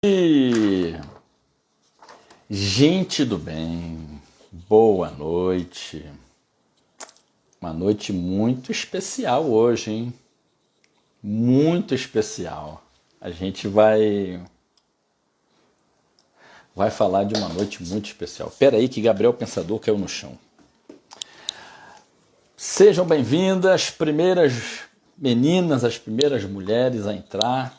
E gente do bem, boa noite. Uma noite muito especial hoje, hein? Muito especial. A gente vai falar de uma noite muito especial. Pera aí que Gabriel Pensador caiu no chão. Sejam bem-vindas as primeiras meninas, as primeiras mulheres a entrar.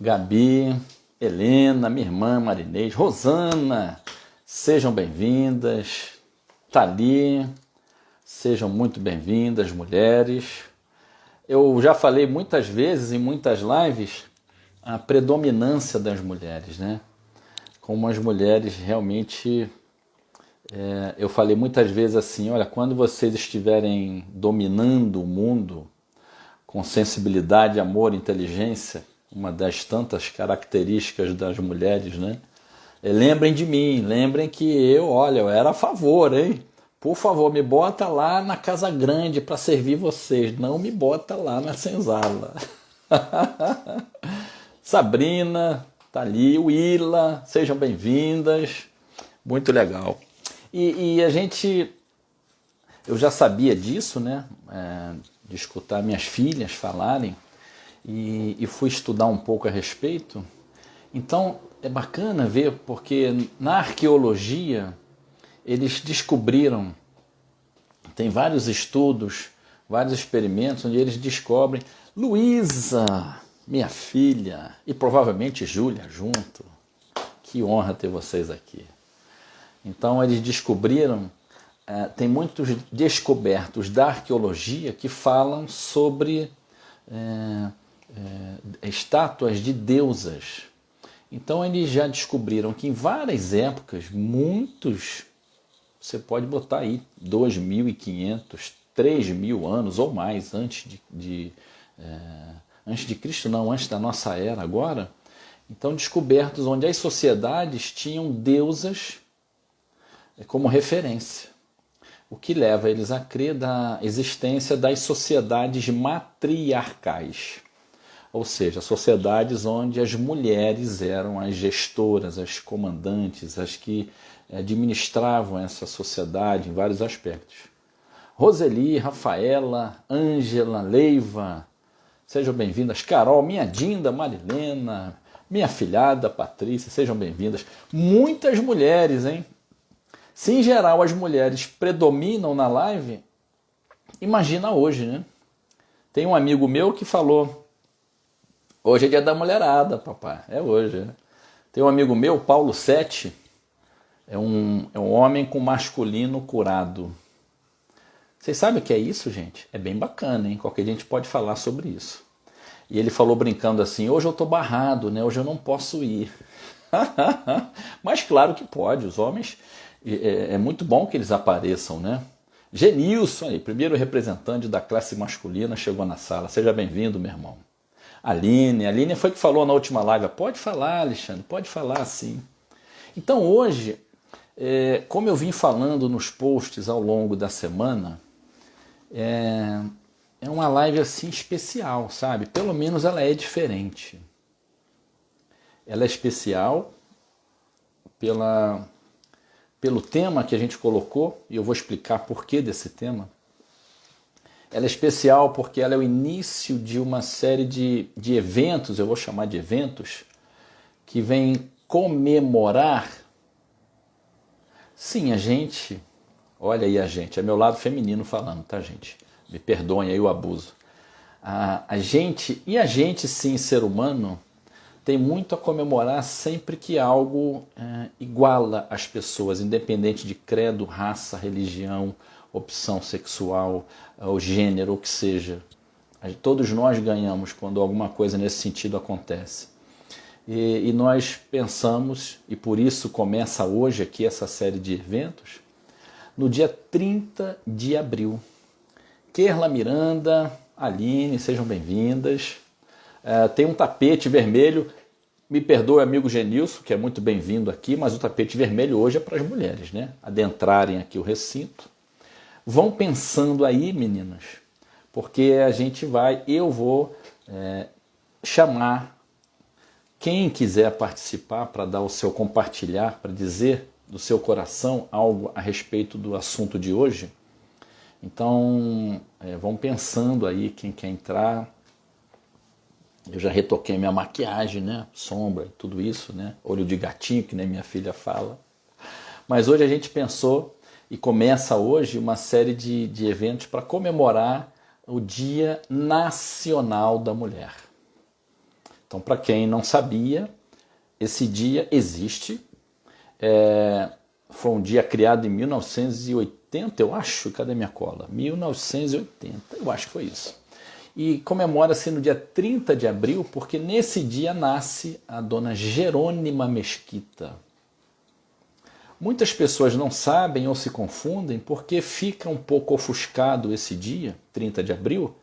Gabi, Helena, minha irmã Marinês, Rosana, sejam bem-vindas. Thali, sejam muito bem-vindas, mulheres. Eu já falei muitas vezes em muitas lives a predominância das mulheres, né? Como as mulheres realmente... eu falei muitas vezes assim, olha, quando vocês estiverem dominando o mundo com sensibilidade, amor, inteligência, uma das tantas características das mulheres, né? Lembrem de mim, lembrem que eu era a favor, hein? Por favor, me bota lá na Casa Grande para servir vocês, não me bota lá na senzala. Sabrina, Thali, Willa, sejam bem-vindas, muito legal. E a gente, eu já sabia disso, né? De escutar minhas filhas falarem, e fui estudar um pouco a respeito. Então é bacana ver, porque na arqueologia eles descobriram, tem vários estudos, vários experimentos onde eles descobrem Luísa, minha filha, e provavelmente Júlia junto. Que honra ter vocês aqui. Então eles descobriram, tem muitos descobertos da arqueologia que falam sobre estátuas de deusas. Então eles já descobriram que em várias épocas, você pode botar aí 2.500, 3.000 anos ou mais antes antes de Cristo, não, antes da nossa era agora. Então descobertos onde as sociedades tinham deusas como referência. O que leva eles a crer da existência das sociedades matriarcais. Ou seja, sociedades onde as mulheres eram as gestoras, as comandantes, as que administravam essa sociedade em vários aspectos. Roseli, Rafaela, Ângela, Leiva, sejam bem-vindas. Carol, minha Dinda, Marilena, minha filhada Patrícia, sejam bem-vindas. Muitas mulheres, hein? Se em geral as mulheres predominam na live, imagina hoje, né? Tem um amigo meu que falou... Hoje é dia da mulherada, papai. É hoje. Né? Tem um amigo meu, Paulo Sete, é um homem com masculino curado. Vocês sabem o que é isso, gente? É bem bacana, hein? Qualquer dia a gente pode falar sobre isso. E ele falou brincando assim, hoje eu tô barrado, né? Hoje eu não posso ir. Mas claro que pode, os homens... É muito bom que eles apareçam, né? Genilson, aí, primeiro representante da classe masculina, chegou na sala. Seja bem-vindo, meu irmão. Aline foi que falou na última live, pode falar, Alexandre, pode falar sim. Então hoje, como eu vim falando nos posts ao longo da semana, é uma live assim especial, sabe? Pelo menos ela é diferente. Ela é especial pelo tema que a gente colocou, e eu vou explicar porquê desse tema. Ela é especial porque ela é o início de uma série de eventos, eu vou chamar de eventos, que vem comemorar. Sim, a gente, olha aí a gente, é meu lado feminino falando, tá, gente? Me perdoem aí o abuso. A gente sim, ser humano, tem muito a comemorar sempre que algo iguala as pessoas, independente de credo, raça, religião, opção sexual, o gênero, o que seja. Todos nós ganhamos quando alguma coisa nesse sentido acontece. E nós pensamos, e por isso começa hoje aqui essa série de eventos, no dia 30 de abril. Kerla Miranda, Aline, sejam bem-vindas. Tem um tapete vermelho, me perdoe amigo Genilson, que é muito bem-vindo aqui, mas o tapete vermelho hoje é para as mulheres, né? Adentrarem aqui o recinto. Vão pensando aí, meninas, porque eu vou chamar Quem quiser participar para dar o seu compartilhar, para dizer do seu coração algo a respeito do assunto de hoje, então vão pensando aí quem quer entrar. Eu já retoquei minha maquiagem, né? Sombra, tudo isso, né? Olho de gatinho, que nem minha filha fala. Mas hoje a gente pensou e começa hoje uma série de eventos para comemorar o Dia Nacional da Mulher. Então, para quem não sabia, esse dia existe. Foi um dia criado em 1980, eu acho. Cadê minha cola? 1980, eu acho que foi isso. E comemora-se no dia 30 de abril, porque nesse dia nasce a dona Jerônima Mesquita. Muitas pessoas não sabem ou se confundem porque fica um pouco ofuscado esse dia, 30 de abril,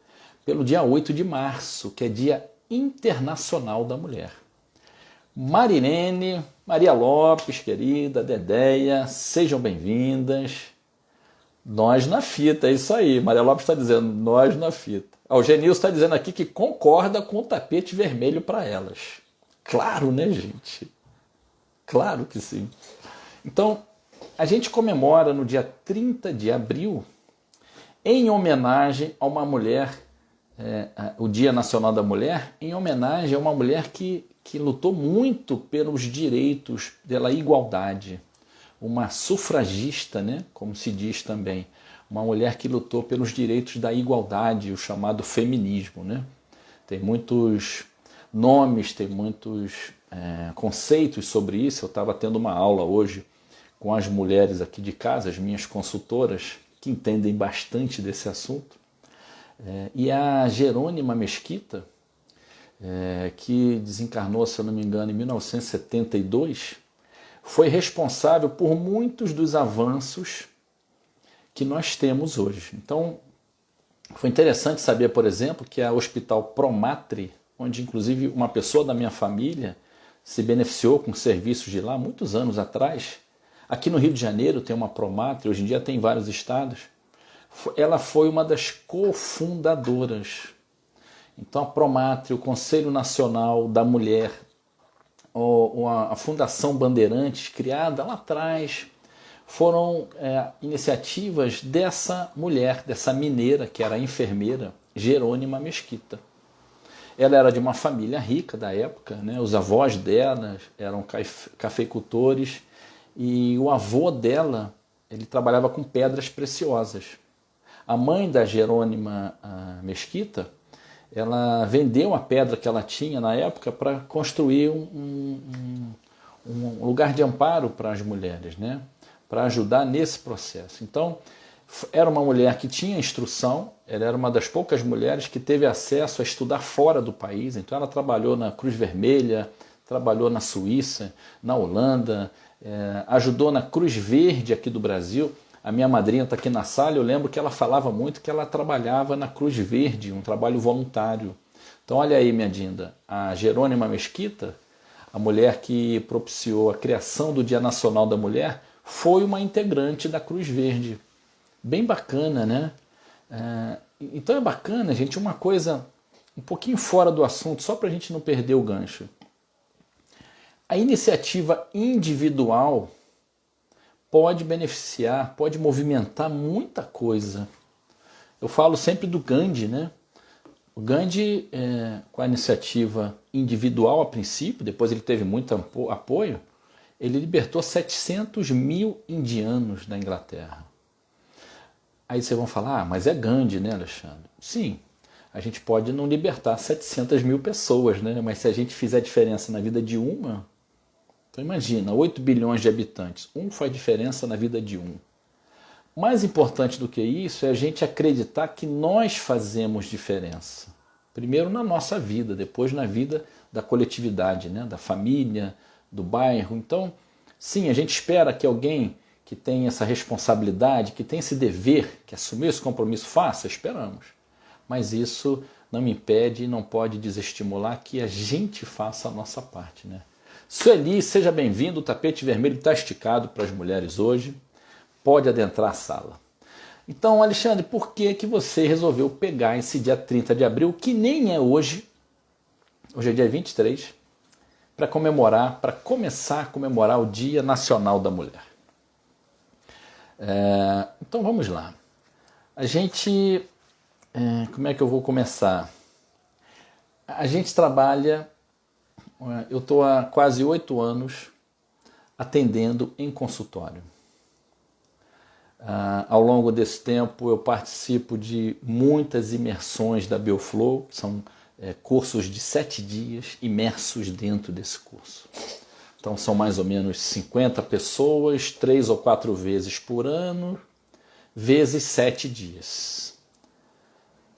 pelo dia 8 de março, que é Dia Internacional da Mulher. Marilene, Maria Lopes, querida, Dedéia, sejam bem-vindas. Nós na fita, é isso aí. Maria Lopes está dizendo, nós na fita. O Genilson está dizendo aqui que concorda com o tapete vermelho para elas. Claro, né, gente? Claro que sim. Então, a gente comemora no dia 30 de abril, em homenagem a uma mulher, o Dia Nacional da Mulher, em homenagem a uma mulher que lutou muito pelos direitos, pela igualdade. Uma sufragista, né, como se diz também. Uma mulher que lutou pelos direitos da igualdade, o chamado feminismo, né? Tem muitos nomes, tem muitos conceitos sobre isso. Eu estava tendo uma aula hoje com as mulheres aqui de casa, as minhas consultoras, que entendem bastante desse assunto. E a Jerônima Mesquita, que desencarnou, se eu não me engano, em 1972, foi responsável por muitos dos avanços que nós temos hoje. Então, foi interessante saber, por exemplo, que o Hospital Promatre, onde inclusive uma pessoa da minha família se beneficiou com serviços de lá muitos anos atrás. Aqui no Rio de Janeiro tem uma Promatre, hoje em dia tem em vários estados. Ela foi uma das cofundadoras. Então a Promatre, o Conselho Nacional da Mulher, a Fundação Bandeirantes, criada lá atrás, foram iniciativas dessa mulher, dessa mineira, que era a enfermeira Jerônima Mesquita. Ela era de uma família rica da época, né? Os avós dela eram cafeicultores e o avô dela, ele trabalhava com pedras preciosas. A mãe da Jerônima Mesquita, ela vendeu a pedra que ela tinha na época para construir um lugar de amparo para as mulheres, né? Para ajudar nesse processo. Então, era uma mulher que tinha instrução, ela era uma das poucas mulheres que teve acesso a estudar fora do país. Então ela trabalhou na Cruz Vermelha, trabalhou na Suíça, na Holanda, ajudou na Cruz Verde aqui do Brasil. A minha madrinha está aqui na sala, eu lembro que ela falava muito que ela trabalhava na Cruz Verde, um trabalho voluntário. Então olha aí, minha Dinda, a Jerônima Mesquita, a mulher que propiciou a criação do Dia Nacional da Mulher, foi uma integrante da Cruz Verde. Bem bacana, né? Então é bacana, gente, uma coisa um pouquinho fora do assunto, só para a gente não perder o gancho. A iniciativa individual pode beneficiar, pode movimentar muita coisa. Eu falo sempre do Gandhi, né? O Gandhi, com a iniciativa individual a princípio, depois ele teve muito apoio, ele libertou 700 mil indianos da Inglaterra. Aí vocês vão falar, mas é Gandhi, né, Alexandre? Sim, a gente pode não libertar 700 mil pessoas, né? Mas se a gente fizer diferença na vida de uma, então imagina, 8 bilhões de habitantes, um faz diferença na vida de um. Mais importante do que isso é a gente acreditar que nós fazemos diferença. Primeiro na nossa vida, depois na vida da coletividade, né? Da família, do bairro. Então, sim, a gente espera que alguém que tem essa responsabilidade, que tem esse dever, que assumiu esse compromisso, faça, esperamos. Mas isso não me impede e não pode desestimular que a gente faça a nossa parte, né? Sueli, seja bem-vindo, o tapete vermelho está esticado para as mulheres hoje, pode adentrar a sala. Então, Alexandre, por que você resolveu pegar esse dia 30 de abril, que nem é hoje é dia 23, para começar a comemorar o Dia Nacional da Mulher. Então vamos lá. A gente, como é que eu vou começar? A gente trabalha, eu estou há quase 8 anos atendendo em consultório. Ao longo desse tempo eu participo de muitas imersões da Bioflow, são cursos de 7 dias imersos dentro desse curso. Então são mais ou menos 50 pessoas, 3 ou 4 vezes por ano, vezes 7 dias.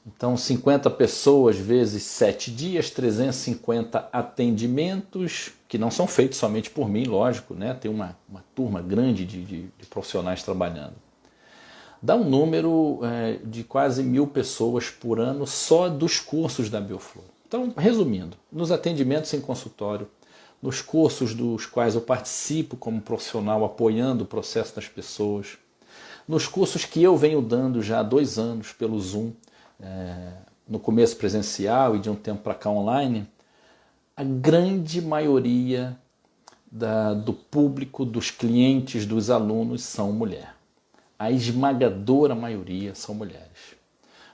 Então 50 pessoas vezes 7 dias, 350 atendimentos, que não são feitos somente por mim, lógico, né? Tem uma turma grande de profissionais trabalhando. Dá um número de quase 1.000 pessoas por ano só dos cursos da Bioflow. Então, resumindo, nos atendimentos em consultório, nos cursos dos quais eu participo como profissional apoiando o processo das pessoas, nos cursos que eu venho dando já há 2 anos pelo Zoom, no começo presencial e de um tempo para cá online, a grande maioria do público, dos clientes, dos alunos são mulheres. A esmagadora maioria são mulheres.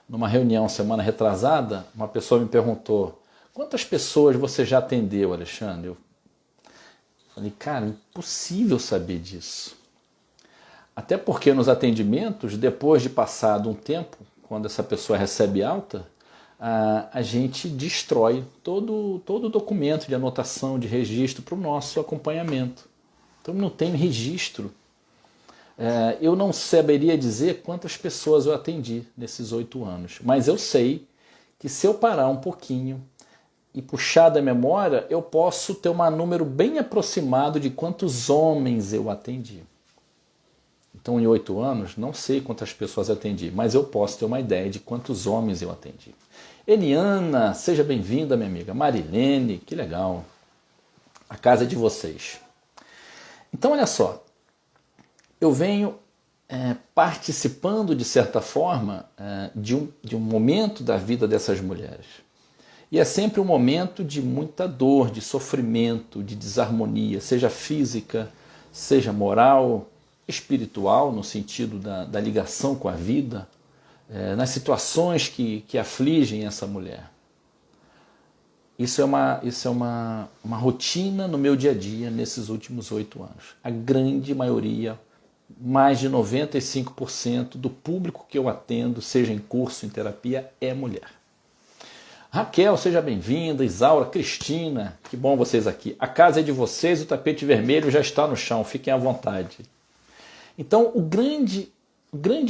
Numa reunião semana retrasada, uma pessoa me perguntou: quantas pessoas você já atendeu, Alexandre? Eu falei, cara, impossível saber disso. Até porque nos atendimentos, depois de passado um tempo, quando essa pessoa recebe alta, a gente destrói todo o documento de anotação, de registro para o nosso acompanhamento. Então não tem registro. Eu não saberia dizer quantas pessoas eu atendi nesses 8 anos, mas eu sei que se eu parar um pouquinho e puxar da memória, eu posso ter um número bem aproximado de quantos homens eu atendi. Então, em 8 anos, não sei quantas pessoas atendi, mas eu posso ter uma ideia de quantos homens eu atendi. Eliana, seja bem-vinda, minha amiga. Marilene, que legal. A casa é de vocês. Então, olha só. Eu venho participando, de certa forma, de um momento da vida dessas mulheres. E é sempre um momento de muita dor, de sofrimento, de desarmonia, seja física, seja moral, espiritual, no sentido da ligação com a vida, nas situações que afligem essa mulher. Isso é uma rotina no meu dia a dia nesses últimos 8 anos. A grande maioria, mais de 95% do público que eu atendo, seja em curso, em terapia, é mulher. Raquel, seja bem-vinda. Isaura, Cristina, que bom vocês aqui. A casa é de vocês, o tapete vermelho já está no chão, fiquem à vontade. Então, o grande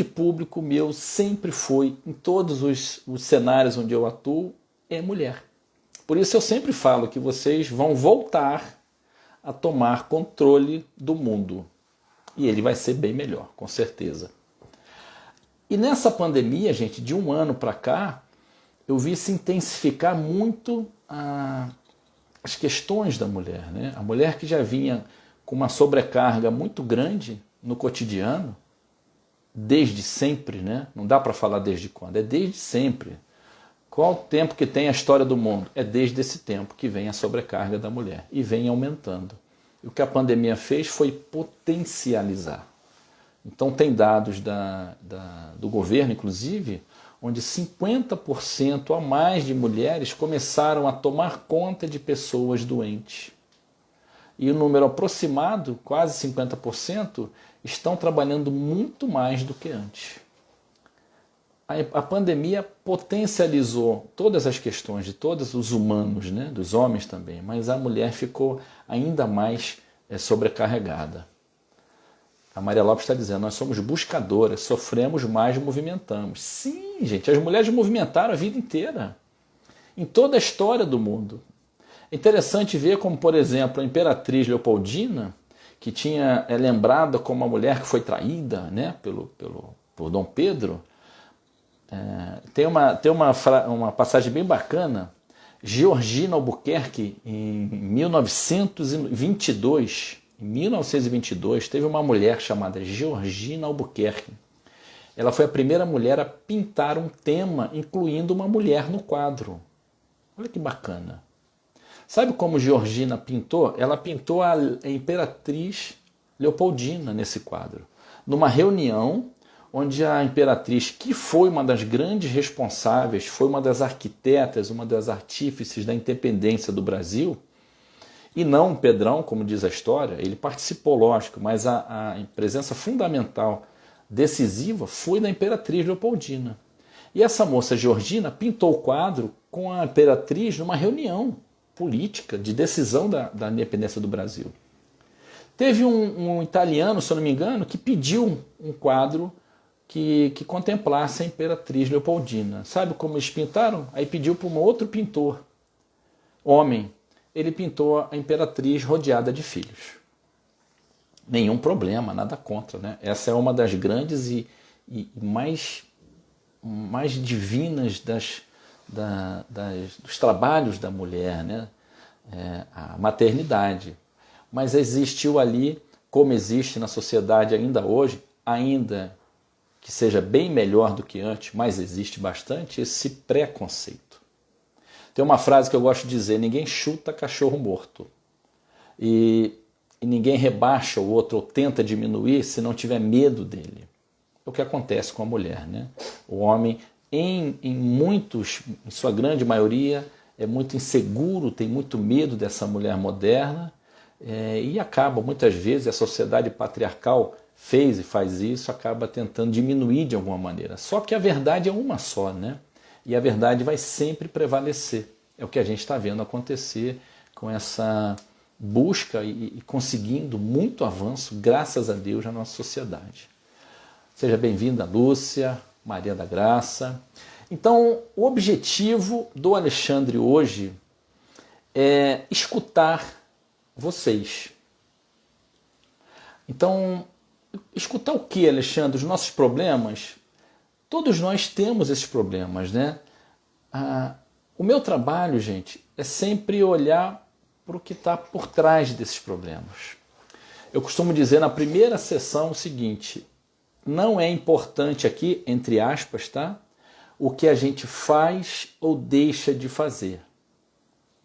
público meu sempre foi, em todos os cenários onde eu atuo, é mulher. Por isso eu sempre falo que vocês vão voltar a tomar controle do mundo. E ele vai ser bem melhor, com certeza. E nessa pandemia, gente, de 1 ano para cá, eu vi se intensificar muito as questões da mulher, né? A mulher que já vinha com uma sobrecarga muito grande no cotidiano, desde sempre, né? Não dá para falar desde quando, é desde sempre. Qual o tempo que tem a história do mundo? É desde esse tempo que vem a sobrecarga da mulher e vem aumentando. O que a pandemia fez foi potencializar. Então tem dados do governo, inclusive, onde 50% a mais de mulheres começaram a tomar conta de pessoas doentes. E o número aproximado, quase 50%, estão trabalhando muito mais do que antes. A pandemia potencializou todas as questões de todos os humanos, né? Dos homens também, mas a mulher ficou ainda mais sobrecarregada. A Maria Lopes está dizendo, nós somos buscadoras, sofremos mais, movimentamos. Sim, gente, as mulheres movimentaram a vida inteira, em toda a história do mundo. É interessante ver como, por exemplo, a Imperatriz Leopoldina, que é lembrada como uma mulher que foi traída, né, por Dom Pedro, tem uma passagem bem bacana. Georgina Albuquerque, em 1922, teve uma mulher chamada Georgina Albuquerque. Ela foi a primeira mulher a pintar um tema incluindo uma mulher no quadro. Olha que bacana. Sabe como Georgina pintou? Ela pintou a Imperatriz Leopoldina nesse quadro. Numa reunião onde a imperatriz, que foi uma das grandes responsáveis, foi uma das arquitetas, uma das artífices da independência do Brasil, e não Pedrão, como diz a história, ele participou, lógico, mas a presença fundamental, decisiva, foi da imperatriz Leopoldina. E essa moça Georgina pintou o quadro com a imperatriz numa reunião política de decisão da independência do Brasil. Teve um italiano, se eu não me engano, que pediu um quadro que contemplasse a imperatriz Leopoldina. Sabe como eles pintaram? Aí pediu para um outro pintor, homem. Ele pintou a imperatriz rodeada de filhos. Nenhum problema, nada contra, né? Essa é uma das grandes e mais divinas dos trabalhos da mulher, né? A maternidade. Mas existiu ali, como existe na sociedade ainda hoje, ainda que seja bem melhor do que antes, mas existe bastante, esse preconceito. Tem uma frase que eu gosto de dizer: ninguém chuta cachorro morto. E ninguém rebaixa o outro ou tenta diminuir se não tiver medo dele. É o que acontece com a mulher, né? O homem, em sua grande maioria, é muito inseguro, tem muito medo dessa mulher moderna, e acaba, muitas vezes, a sociedade patriarcal fez e faz isso, acaba tentando diminuir de alguma maneira. Só que a verdade é uma só, né? E a verdade vai sempre prevalecer. É o que a gente está vendo acontecer com essa busca e conseguindo muito avanço, graças a Deus, na nossa sociedade. Seja bem-vinda, Lúcia, Maria da Graça. Então, o objetivo do Alexandre hoje é escutar vocês. Então, escutar o que, Alexandre? Os nossos problemas? Todos nós temos esses problemas, né? O meu trabalho, gente, é sempre olhar para o que está por trás desses problemas. Eu costumo dizer na primeira sessão o seguinte: não é importante aqui, entre aspas, tá? O que a gente faz ou deixa de fazer.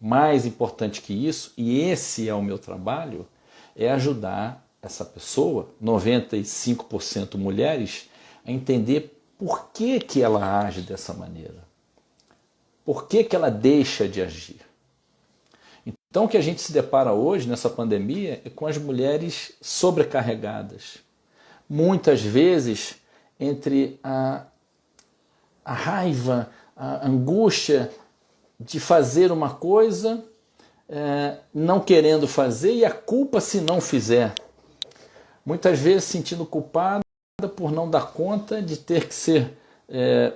Mais importante que isso, e esse é o meu trabalho, é ajudar essa pessoa, 95% mulheres, a entender por que ela age dessa maneira. Por que ela deixa de agir. Então o que a gente se depara hoje nessa pandemia é com as mulheres sobrecarregadas. Muitas vezes entre a raiva, a angústia de fazer uma coisa, não querendo fazer, e a culpa se não fizer. Muitas vezes sentindo culpada por não dar conta de ter que ser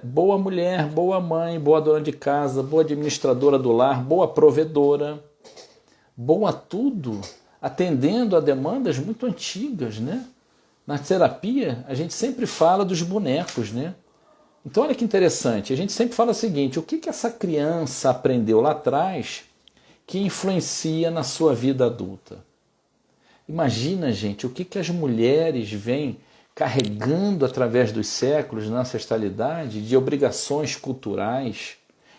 boa mulher, boa mãe, boa dona de casa, boa administradora do lar, boa provedora, boa tudo, atendendo a demandas muito antigas, né? Na terapia, a gente sempre fala dos bonecos, né? Então, olha que interessante, a gente sempre fala o seguinte: o que essa criança aprendeu lá atrás que influencia na sua vida adulta? Imagina, gente, o que as mulheres vêm carregando através dos séculos na ancestralidade de obrigações culturais,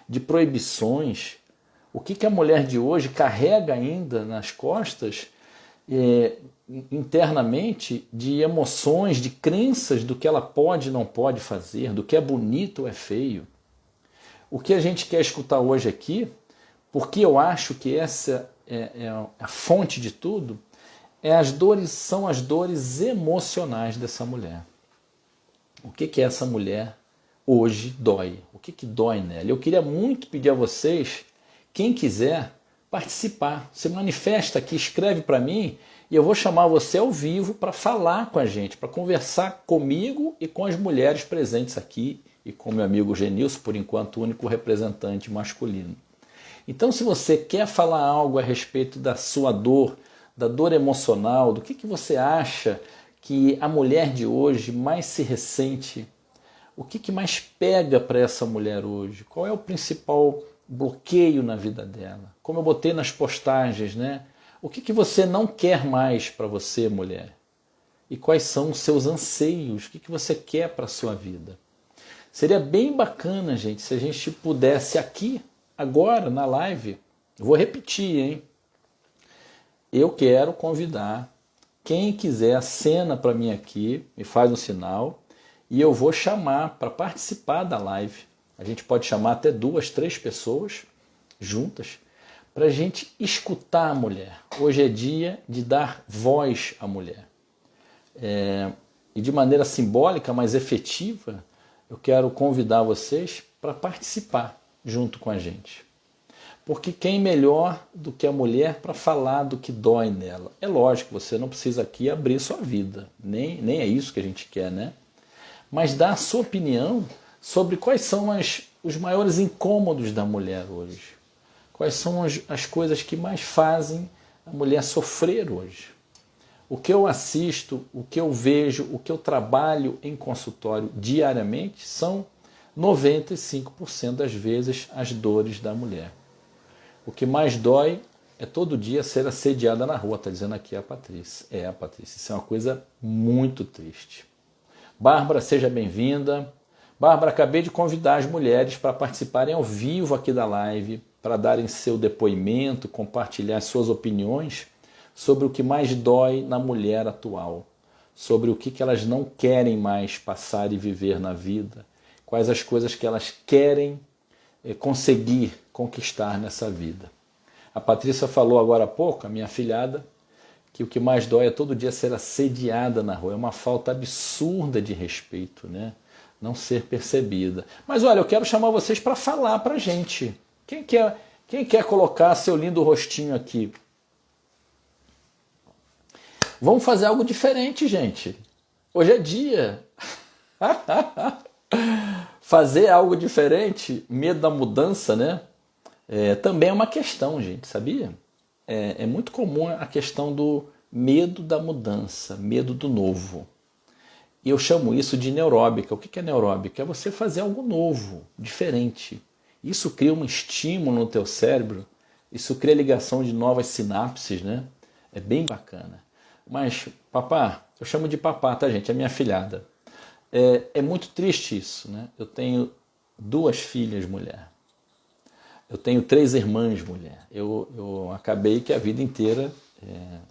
de proibições. O que a mulher de hoje carrega ainda nas costas internamente de emoções, de crenças do que ela pode e não pode fazer, do que é bonito ou é feio. O que a gente quer escutar hoje aqui, porque eu acho que essa é a fonte de tudo, são as dores emocionais dessa mulher. O que essa mulher hoje dói? O que dói nela? Eu queria muito pedir a vocês, quem quiser, participar. Você manifesta aqui, escreve para mim, e eu vou chamar você ao vivo para falar com a gente, para conversar comigo e com as mulheres presentes aqui, e com meu amigo Genilson, por enquanto o único representante masculino. Então, se você quer falar algo a respeito da sua dor, da dor emocional, do que você acha que a mulher de hoje mais se ressente, o que mais pega para essa mulher hoje, qual é o principal bloqueio na vida dela, como eu botei nas postagens, né? O que você não quer mais para você, mulher? E quais são os seus anseios? O que você quer para a sua vida? Seria bem bacana, gente, se a gente pudesse aqui, agora, na live, Vou repetir, hein? Eu quero convidar quem quiser, acena para mim aqui, me faz um sinal, e eu vou chamar para participar da live. A gente pode chamar até 2, 3 pessoas juntas, para a gente escutar a mulher. Hoje é dia de dar voz à mulher. E de maneira simbólica, mas efetiva, eu quero convidar vocês para participar junto com a gente. Porque quem melhor do que a mulher para falar do que dói nela? É lógico, você não precisa aqui abrir sua vida, nem é isso que a gente quer, né? Mas dar a sua opinião sobre quais são os maiores incômodos da mulher hoje. Quais são as coisas que mais fazem a mulher sofrer hoje. O que eu assisto, o que eu vejo, o que eu trabalho em consultório diariamente são 95% das vezes as dores da mulher. O que mais dói é todo dia ser assediada na rua, está dizendo aqui a Patrícia. A Patrícia, isso é uma coisa muito triste. Bárbara, seja bem-vinda. Bárbara, acabei de convidar as mulheres para participarem ao vivo aqui da live, para darem seu depoimento, compartilhar suas opiniões sobre o que mais dói na mulher atual, sobre o que elas não querem mais passar e viver na vida, quais as coisas que elas querem conseguir conquistar nessa vida. A Patrícia falou agora há pouco, a minha afilhada, que o que mais dói é todo dia ser assediada na rua. É uma falta absurda de respeito, né? Não ser percebida. Mas olha, eu quero chamar vocês para falar para a gente. Quem quer colocar seu lindo rostinho aqui? Vamos fazer algo diferente, gente. Hoje é dia. Fazer algo diferente, medo da mudança, né? Também é uma questão, gente, sabia? É muito comum a questão do medo da mudança, medo do novo. E eu chamo isso de neuróbica. O que é neuróbica? É você fazer algo novo, diferente. Isso cria um estímulo no teu cérebro, isso cria ligação de novas sinapses, né? É bem bacana. Mas, papá, eu chamo de papá, tá, gente? É minha afilhada. É muito triste isso, né? Eu tenho 2 filhas mulher. Eu tenho 3 irmãs mulher. Eu acabei que a vida inteira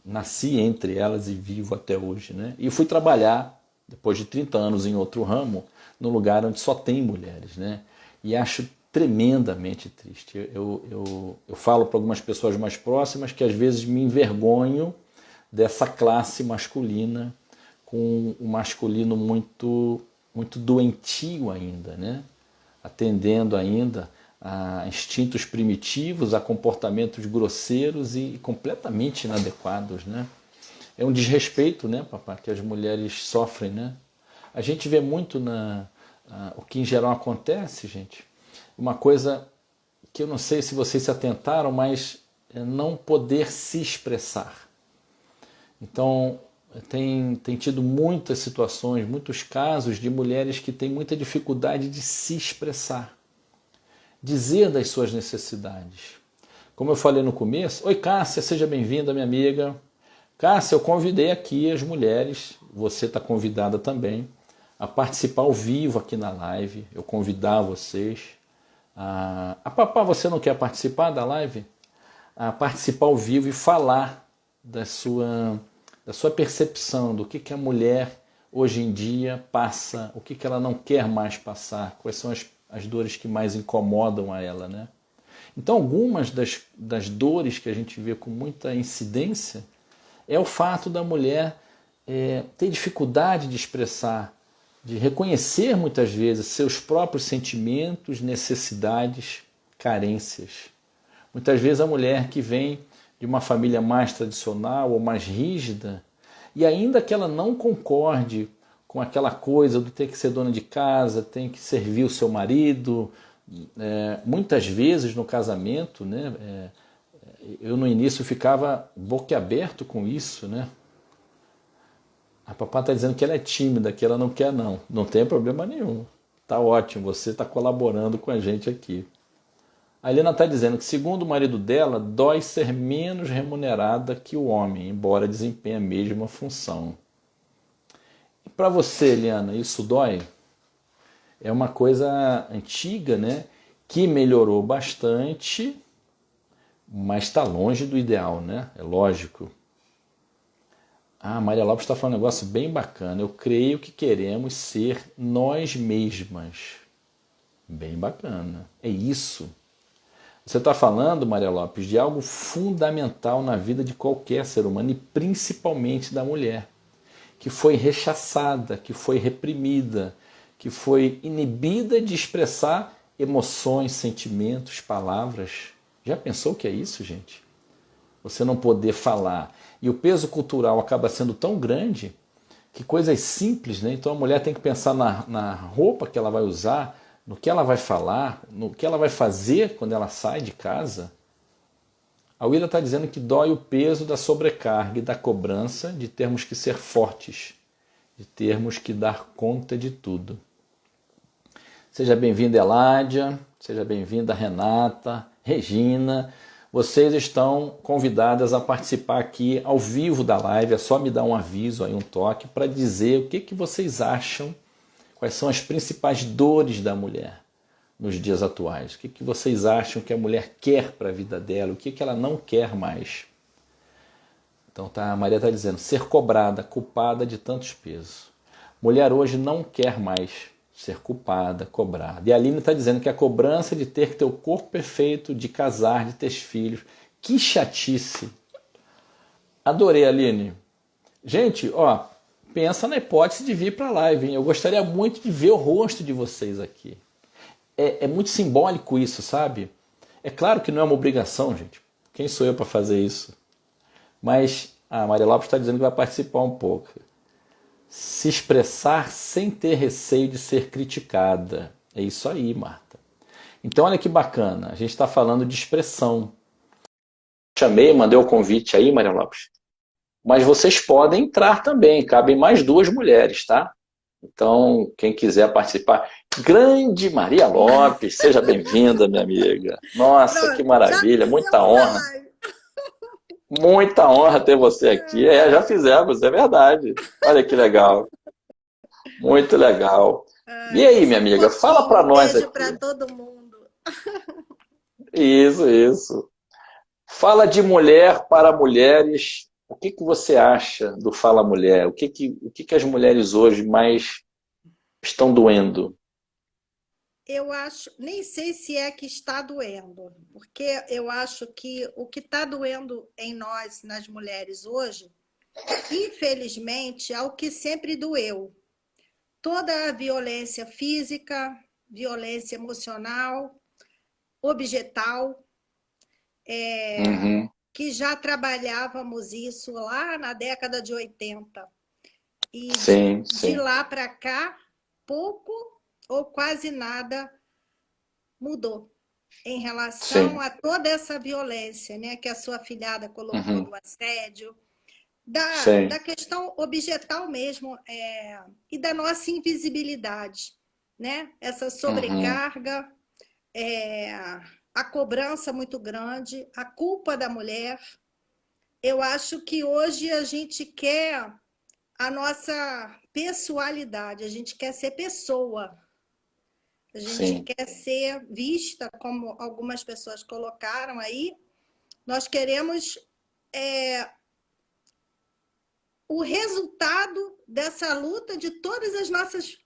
nasci entre elas e vivo até hoje, né? E fui trabalhar, depois de 30 anos em outro ramo, num lugar onde só tem mulheres, né? E acho tremendamente triste. Eu falo para algumas pessoas mais próximas que às vezes me envergonho dessa classe masculina, com um masculino muito, muito doentio ainda, né? Atendendo ainda a instintos primitivos, a comportamentos grosseiros e completamente inadequados, né? É um desrespeito, né, papai, que as mulheres sofrem, né? A gente vê muito o que em geral acontece, gente, uma coisa que eu não sei se vocês se atentaram, mas é não poder se expressar. Então, tem tido muitas situações, muitos casos de mulheres que têm muita dificuldade de se expressar, dizer das suas necessidades. Como eu falei no começo, oi Cássia, seja bem-vinda, minha amiga. Cássia, eu convidei aqui as mulheres, você está convidada também, a participar ao vivo aqui na live, eu convidar vocês. Papá, você não quer participar da live? A participar ao vivo e falar da sua percepção, do que a mulher hoje em dia passa, o que ela não quer mais passar, quais são as dores que mais incomodam a ela, né? Então, algumas das dores que a gente vê com muita incidência é o fato da mulher ter dificuldade de expressar, de reconhecer muitas vezes seus próprios sentimentos, necessidades, carências. Muitas vezes a mulher que vem de uma família mais tradicional ou mais rígida, e ainda que ela não concorde com aquela coisa do ter que ser dona de casa, tem que servir o seu marido, muitas vezes no casamento, né, eu no início ficava boquiaberto com isso, né? A papá está dizendo que ela é tímida, que ela não quer não. Não tem problema nenhum. Tá ótimo, você está colaborando com a gente aqui. A Helena está dizendo que, segundo o marido dela, dói ser menos remunerada que o homem, embora desempenhe a mesma função. E para você, Helena, isso dói? É uma coisa antiga, né? Que melhorou bastante mas está longe do ideal, né? É lógico. Ah, Maria Lopes está falando um negócio bem bacana. Eu creio que queremos ser nós mesmas. Bem bacana. É isso. Você está falando, Maria Lopes, de algo fundamental na vida de qualquer ser humano e principalmente da mulher, que foi rechaçada, que foi reprimida, que foi inibida de expressar emoções, sentimentos, palavras. Já pensou o que é isso, gente? Você não poder falar. E o peso cultural acaba sendo tão grande que coisas simples, né? Então a mulher tem que pensar na roupa que ela vai usar, no que ela vai falar, no que ela vai fazer quando ela sai de casa. A Willa está dizendo que dói o peso da sobrecarga e da cobrança de termos que ser fortes, de termos que dar conta de tudo. Seja bem-vinda, Eládia, seja bem-vinda, Renata, Regina. Vocês estão convidadas a participar aqui ao vivo da live. É só me dar um aviso, aí, um toque, para dizer o que vocês acham, quais são as principais dores da mulher nos dias atuais. O que vocês acham que a mulher quer para a vida dela, o que ela não quer mais. Então a Maria está dizendo, ser cobrada, culpada de tantos pesos. Mulher hoje não quer mais ser culpada, cobrada. E a Aline está dizendo que a cobrança de ter que ter o corpo perfeito, de casar, de ter filhos. Que chatice. Adorei, Aline. Gente, ó, pensa na hipótese de vir para a live, hein? Eu gostaria muito de ver o rosto de vocês aqui. É muito simbólico isso, sabe? É claro que não é uma obrigação, gente. Quem sou eu para fazer isso? Mas a Maria Lopes está dizendo que vai participar um pouco. Se expressar sem ter receio de ser criticada. É isso aí, Marta. Então, olha que bacana. A gente está falando de expressão. Chamei, mandei o convite aí, Maria Lopes. Mas vocês podem entrar também. Cabem mais 2 mulheres, tá? Então, quem quiser participar. Grande Maria Lopes, seja bem-vinda, minha amiga. Nossa, Pronto, que maravilha, já muita fizemos a honra. live. Muita honra ter você aqui. Já fizemos, é verdade. Olha que legal. Muito legal. E Ai, aí, só minha um amiga, fala para pouquinho. nós Beijo para aqui. todo mundo. Isso, isso. Fala de mulher para mulheres. O que você acha do Fala Mulher? O que as mulheres hoje mais estão doendo? Eu acho, nem sei se é que está doendo, porque eu acho que o que está doendo em nós, nas mulheres hoje, infelizmente, é o que sempre doeu. Toda a violência física, violência emocional, objetal, Uhum. que já trabalhávamos isso lá na década de 80. E Sim, de sim, lá para cá, pouco ou quase nada mudou em relação sim. a toda essa violência, né, que a sua afilhada colocou Uhum. do assédio, da Sim. questão objetal mesmo, e da nossa invisibilidade, né? Essa Uhum. sobrecarga, a cobrança muito grande, a culpa da mulher. Eu acho que hoje a gente quer a nossa pessoalidade, a gente quer ser pessoa, a gente Sim. quer ser vista, como algumas pessoas colocaram aí, nós queremos o resultado dessa luta de todas as nossas,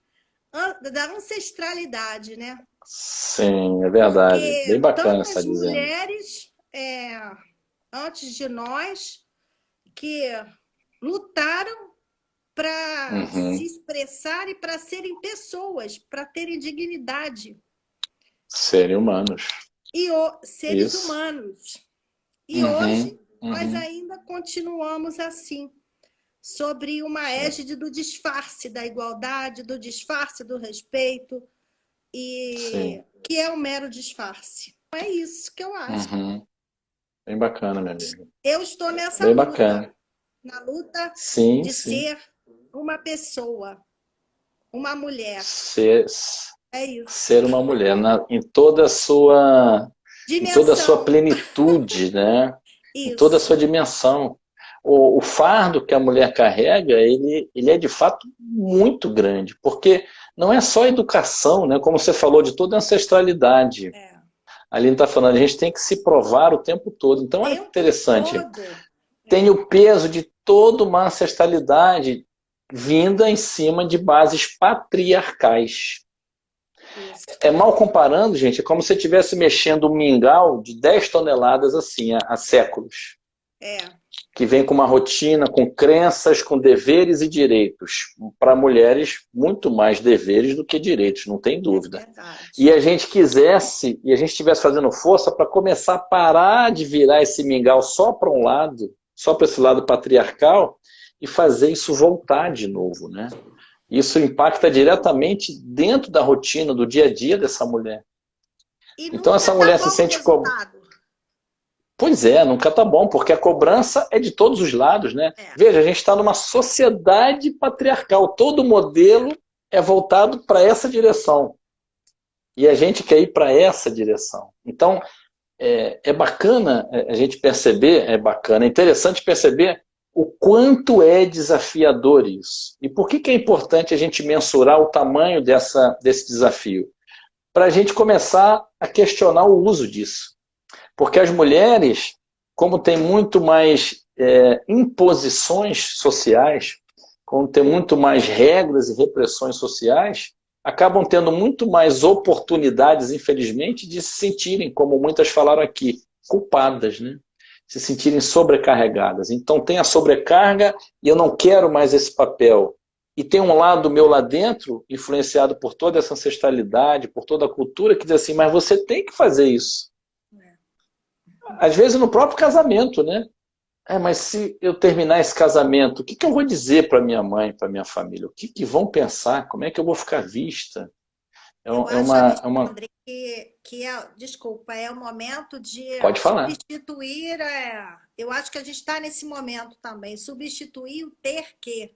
da ancestralidade, né? Sim, é verdade. Bem Porque bacana está tantas dizendo. mulheres antes de nós que lutaram para se Uhum. expressar e para serem pessoas, para terem dignidade. Serem humanos. E seres Isso. humanos. E Uhum. hoje nós Uhum. ainda continuamos assim, sobre uma Sim. égide do disfarce da igualdade, do disfarce do respeito, e Sim. que é um mero disfarce. É isso que eu acho. Uhum. Bem bacana, minha amiga. Eu estou nessa Bem luta, bacana. na luta Sim, de sim. ser uma pessoa, uma mulher. Ser, É isso. ser uma mulher em toda a sua Dimensão. plenitude, né? Em toda a Isso. sua dimensão. O fardo que a mulher carrega, ele é de fato muito grande, porque não é só educação, né? Como você falou, de toda a ancestralidade. É. A Aline está falando, a gente tem que se provar o tempo todo. Então, olha que interessante. Tem o peso de toda uma ancestralidade vinda em cima de bases patriarcais. Isso. Mal comparando, gente, é como se você estivesse mexendo um mingau de 10 toneladas assim, há séculos. Que vem com uma rotina, com crenças, com deveres e direitos. Para mulheres, muito mais deveres do que direitos, não tem dúvida. E a gente quisesse, e a gente estivesse fazendo força para começar a parar de virar esse mingau só para um lado, só para esse lado patriarcal, e fazer isso voltar de novo, né? Isso impacta diretamente dentro da rotina, do dia a dia dessa mulher. Então essa mulher se sente como... Pois é, nunca tá bom, porque a cobrança é de todos os lados, né? Veja, a gente está numa sociedade patriarcal, todo modelo é voltado para essa direção. E a gente quer ir para essa direção. Então, é bacana a gente perceber, é interessante perceber o quanto é desafiador isso. E por que é importante a gente mensurar o tamanho desse desafio? Para a gente começar a questionar o uso disso. Porque as mulheres, como tem muito mais imposições sociais, como tem muito mais regras e repressões sociais, acabam tendo muito mais oportunidades, infelizmente, de se sentirem, como muitas falaram aqui, culpadas, né? Se sentirem sobrecarregadas. Então tem a sobrecarga e eu não quero mais esse papel. E tem um lado meu lá dentro, influenciado por toda essa ancestralidade, por toda a cultura, que diz assim, mas você tem que fazer isso. Às vezes no próprio casamento, né? Mas se eu terminar esse casamento, o que eu vou dizer para minha mãe, para minha família? O que vão pensar? Como é que eu vou ficar vista? Alexandre, desculpa, é o momento de Pode falar. substituir. Eu acho que a gente está nesse momento também, substituir o ter que.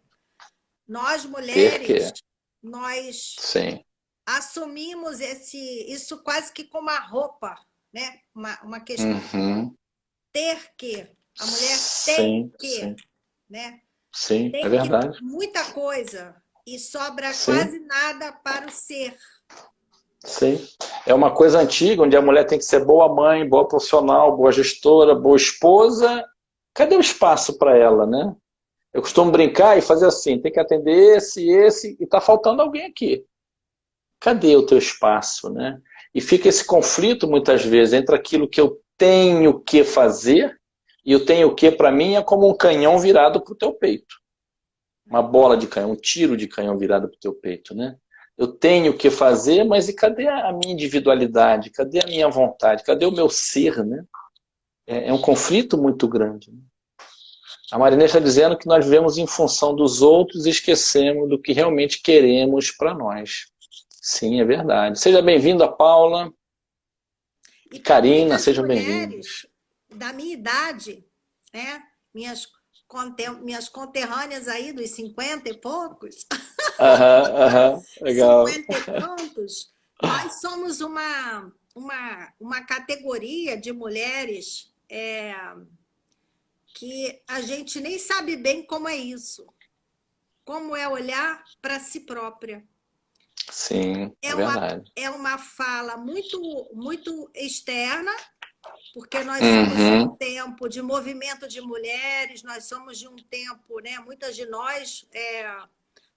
Nós, mulheres, nós assumimos isso quase que como uma roupa, né? Uma questão. Ter que. A mulher tem que. Né? Sim, tem é verdade. Muita coisa. E sobra quase nada para o ser. Sim. É uma coisa antiga, onde a mulher tem que ser boa mãe, boa profissional, boa gestora, boa esposa. Cadê o espaço para ela, né? Eu costumo brincar e fazer assim, tem que atender esse, e está faltando alguém aqui. Cadê o teu espaço, né? E fica esse conflito, muitas vezes, entre aquilo que eu tenho que fazer, e eu tenho que, para mim, é como um canhão virado para o teu peito. Uma bola de canhão, um tiro de canhão virado para o teu peito, né? Eu tenho que fazer, mas e cadê a minha individualidade? Cadê a minha vontade? Cadê o meu ser, né? É um conflito muito grande. Né? A Marinês está dizendo que nós vivemos em função dos outros e esquecemos do que realmente queremos para nós. Sim, é verdade. Seja bem-vinda, Paula. E Karina, sejam bem-vindos. Da minha idade, né? Minhas conterrâneas aí dos 50 e poucos. Legal. 50 e tantos. Nós somos uma categoria de mulheres que a gente nem sabe bem como é isso. Como é olhar para si própria. Sim, é verdade. É uma fala muito, muito externa, porque nós somos de um tempo de movimento de mulheres, nós somos de um tempo, né? Muitas de nós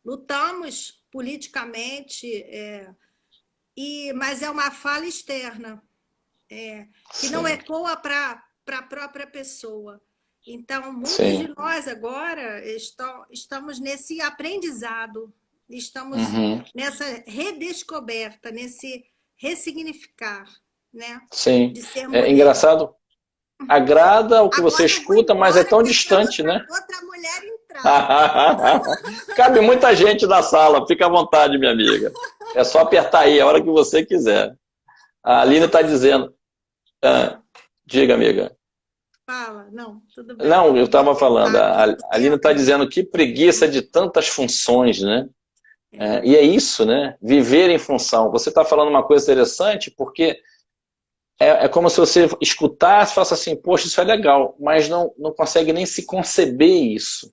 lutamos politicamente, mas é uma fala externa, que não ecoa para a própria pessoa. Então, muitos de nós agora estamos nesse aprendizado, estamos nessa redescoberta, nesse ressignificar, né? Sim, é engraçado. Agrada o que você escuta, mas é tão distante, né? Outra mulher entrar. Cabe muita gente na sala, fica à vontade, minha amiga. É só apertar aí a hora que você quiser. A Aline está dizendo... diga, amiga. Fala, não, tudo bem. Não, eu estava falando. A Aline está dizendo que preguiça de tantas funções, né? E é isso, né? Viver em função. Você está falando uma coisa interessante, porque é como se você escutasse e falasse assim, poxa, isso é legal, mas não consegue nem se conceber isso.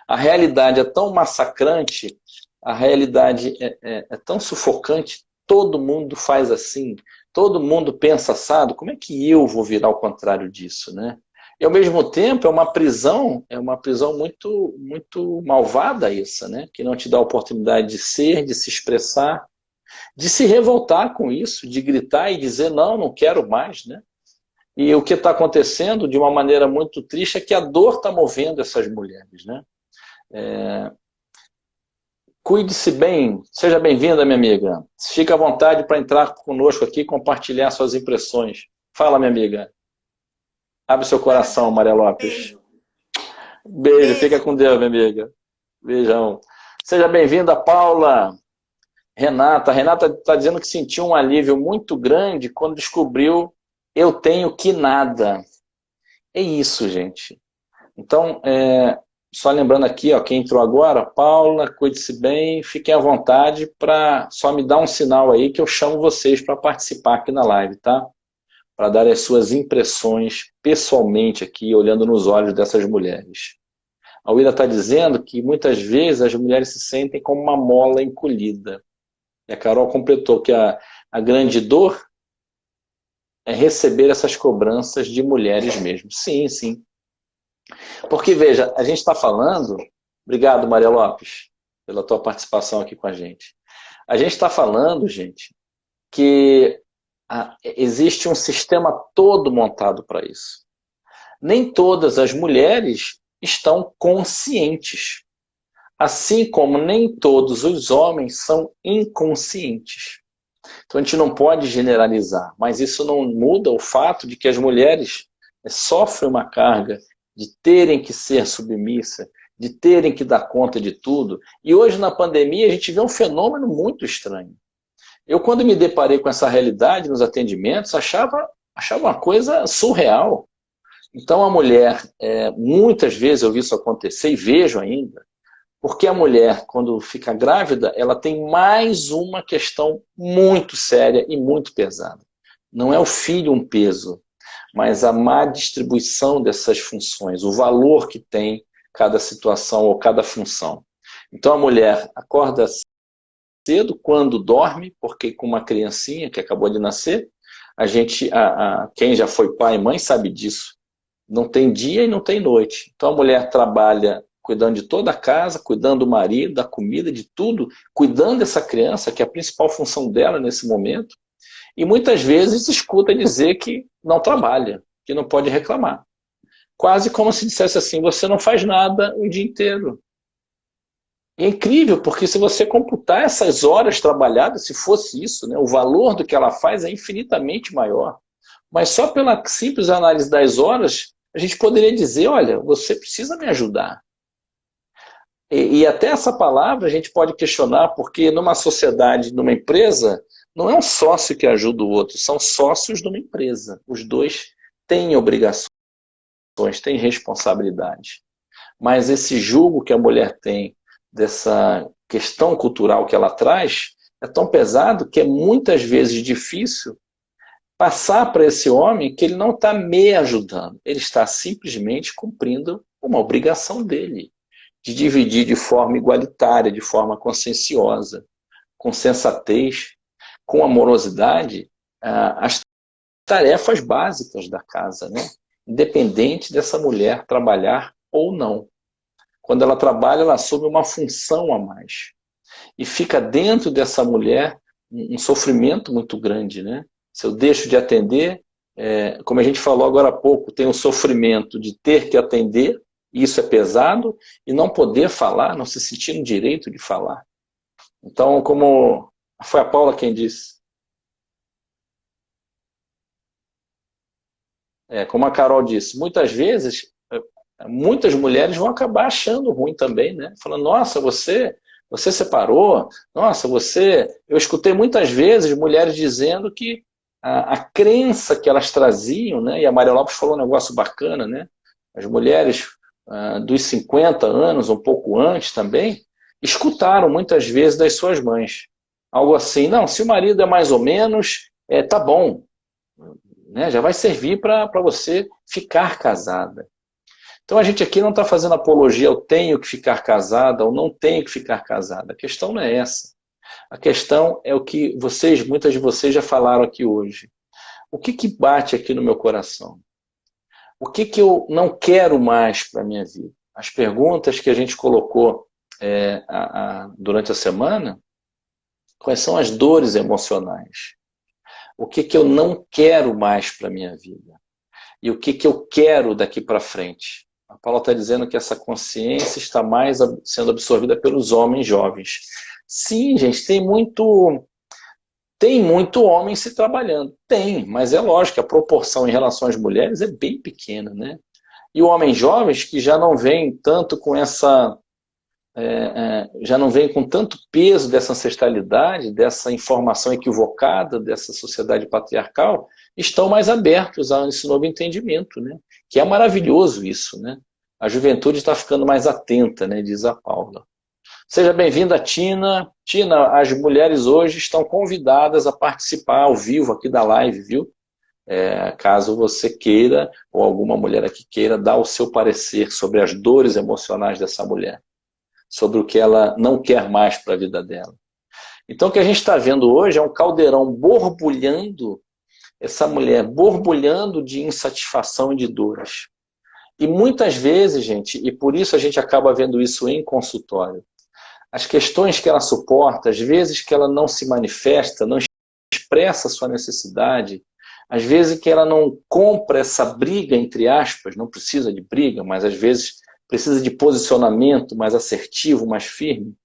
A realidade é tão massacrante, a realidade é tão sufocante, todo mundo faz assim, todo mundo pensa assado, como é que eu vou virar ao contrário disso, né? E ao mesmo tempo é uma prisão muito, muito malvada essa, né? Que não te dá a oportunidade de ser, de se expressar, de se revoltar com isso, de gritar e dizer não, não quero mais, né? E o que está acontecendo de uma maneira muito triste é que a dor está movendo essas mulheres, né? Cuide-se bem, seja bem-vinda, minha amiga. Fique à vontade para entrar conosco aqui e compartilhar suas impressões. Fala, minha amiga. Abre seu coração, Maria Lopes. Beijo. Beijo, fica Beijo. com Deus, minha amiga. Beijão. Seja bem-vinda, Paula. Renata. Renata está dizendo que sentiu um alívio muito grande quando descobriu eu tenho que nada. É isso, gente. Então, só lembrando aqui, ó, quem entrou agora, Paula, cuide-se bem, fiquem à vontade para só me dar um sinal aí que eu chamo vocês para participar aqui na live, tá? Para dar as suas impressões pessoalmente aqui, olhando nos olhos dessas mulheres. A Willa está dizendo que muitas vezes as mulheres se sentem como uma mola encolhida. E a Carol completou que a grande dor é receber essas cobranças de mulheres mesmo. Sim, sim. Porque, veja, a gente está falando... Obrigado, Maria Lopes, pela tua participação aqui com a gente. A gente está falando, gente, que existe um sistema todo montado para isso. Nem todas as mulheres estão conscientes. Assim como nem todos os homens são inconscientes. Então a gente não pode generalizar, mas isso não muda o fato de que as mulheres sofrem uma carga de terem que ser submissa, de terem que dar conta de tudo. E hoje na pandemia a gente vê um fenômeno muito estranho. Eu quando me deparei com essa realidade nos atendimentos, achava uma coisa surreal. Então a mulher, muitas vezes eu vi isso acontecer e vejo ainda, porque a mulher, quando fica grávida, ela tem mais uma questão muito séria e muito pesada. Não é o filho um peso, mas a má distribuição dessas funções, o valor que tem cada situação ou cada função. Então a mulher acorda cedo quando dorme, porque com uma criancinha que acabou de nascer, quem já foi pai e mãe sabe disso. Não tem dia e não tem noite. Então a mulher trabalha cuidando de toda a casa, cuidando do marido, da comida, de tudo, cuidando dessa criança, que é a principal função dela nesse momento, e muitas vezes escuta dizer que não trabalha, que não pode reclamar. Quase como se dissesse assim, você não faz nada o dia inteiro. E é incrível, porque se você computar essas horas trabalhadas, se fosse isso, né, o valor do que ela faz é infinitamente maior. Mas só pela simples análise das horas, a gente poderia dizer, olha, você precisa me ajudar. E até essa palavra a gente pode questionar, porque numa sociedade, numa empresa, não é um sócio que ajuda o outro, são sócios de uma empresa. Os dois têm obrigações, têm responsabilidade. Mas esse julgo que a mulher tem, dessa questão cultural que ela traz, é tão pesado que é muitas vezes difícil passar para esse homem que ele não está me ajudando, ele está simplesmente cumprindo uma obrigação dele, de dividir de forma igualitária, de forma conscienciosa, com sensatez, com amorosidade, as tarefas básicas da casa, né? Independente dessa mulher trabalhar ou não. Quando ela trabalha, ela assume uma função a mais. E fica dentro dessa mulher um sofrimento muito grande, né? Se eu deixo de atender, como a gente falou agora há pouco, tem o sofrimento de ter que atender, e isso é pesado, e não poder falar, não se sentir no direito de falar. Então, como foi a Paula quem disse, como a Carol disse, muitas vezes, muitas mulheres vão acabar achando ruim também, né? Falando, nossa, você separou, nossa, Eu escutei muitas vezes mulheres dizendo que a crença que elas traziam, né? E a Maria Lopes falou um negócio bacana, né? As mulheres dos 50 anos, um pouco antes também, escutaram muitas vezes das suas mães. Algo assim, não, se o marido é mais ou menos, tá bom, né? Já vai servir para você ficar casada. Então a gente aqui não está fazendo apologia, eu tenho que ficar casada ou não tenho que ficar casada. A questão não é essa. A questão é o que muitas de vocês já falaram aqui hoje. O que bate aqui no meu coração? O que eu não quero mais para a minha vida? As perguntas que a gente colocou durante a semana, quais são as dores emocionais? O que eu não quero mais para a minha vida? E o que eu quero daqui para frente? A Paula está dizendo que essa consciência está mais sendo absorvida pelos homens jovens. Sim, gente, tem muito homem se trabalhando. Tem, mas é lógico que a proporção em relação às mulheres é bem pequena, né? E o homem jovens que já não vem tanto com já não vem com tanto peso dessa ancestralidade, dessa informação equivocada, dessa sociedade patriarcal, estão mais abertos a esse novo entendimento, né? Que é maravilhoso isso, né? A juventude está ficando mais atenta, né? Diz a Paula. Seja bem-vinda, Tina. Tina, as mulheres hoje estão convidadas a participar ao vivo aqui da live, viu? Caso você queira, ou alguma mulher aqui queira, dar o seu parecer sobre as dores emocionais dessa mulher, sobre o que ela não quer mais para a vida dela. Então, o que a gente está vendo hoje é um caldeirão borbulhando, essa mulher borbulhando de insatisfação e de dores. E muitas vezes, gente, e por isso a gente acaba vendo isso em consultório, as questões que ela suporta, às vezes que ela não se manifesta, não expressa sua necessidade, às vezes que ela não compra essa briga, entre aspas, não precisa de briga, mas às vezes precisa de posicionamento mais assertivo, mais firme.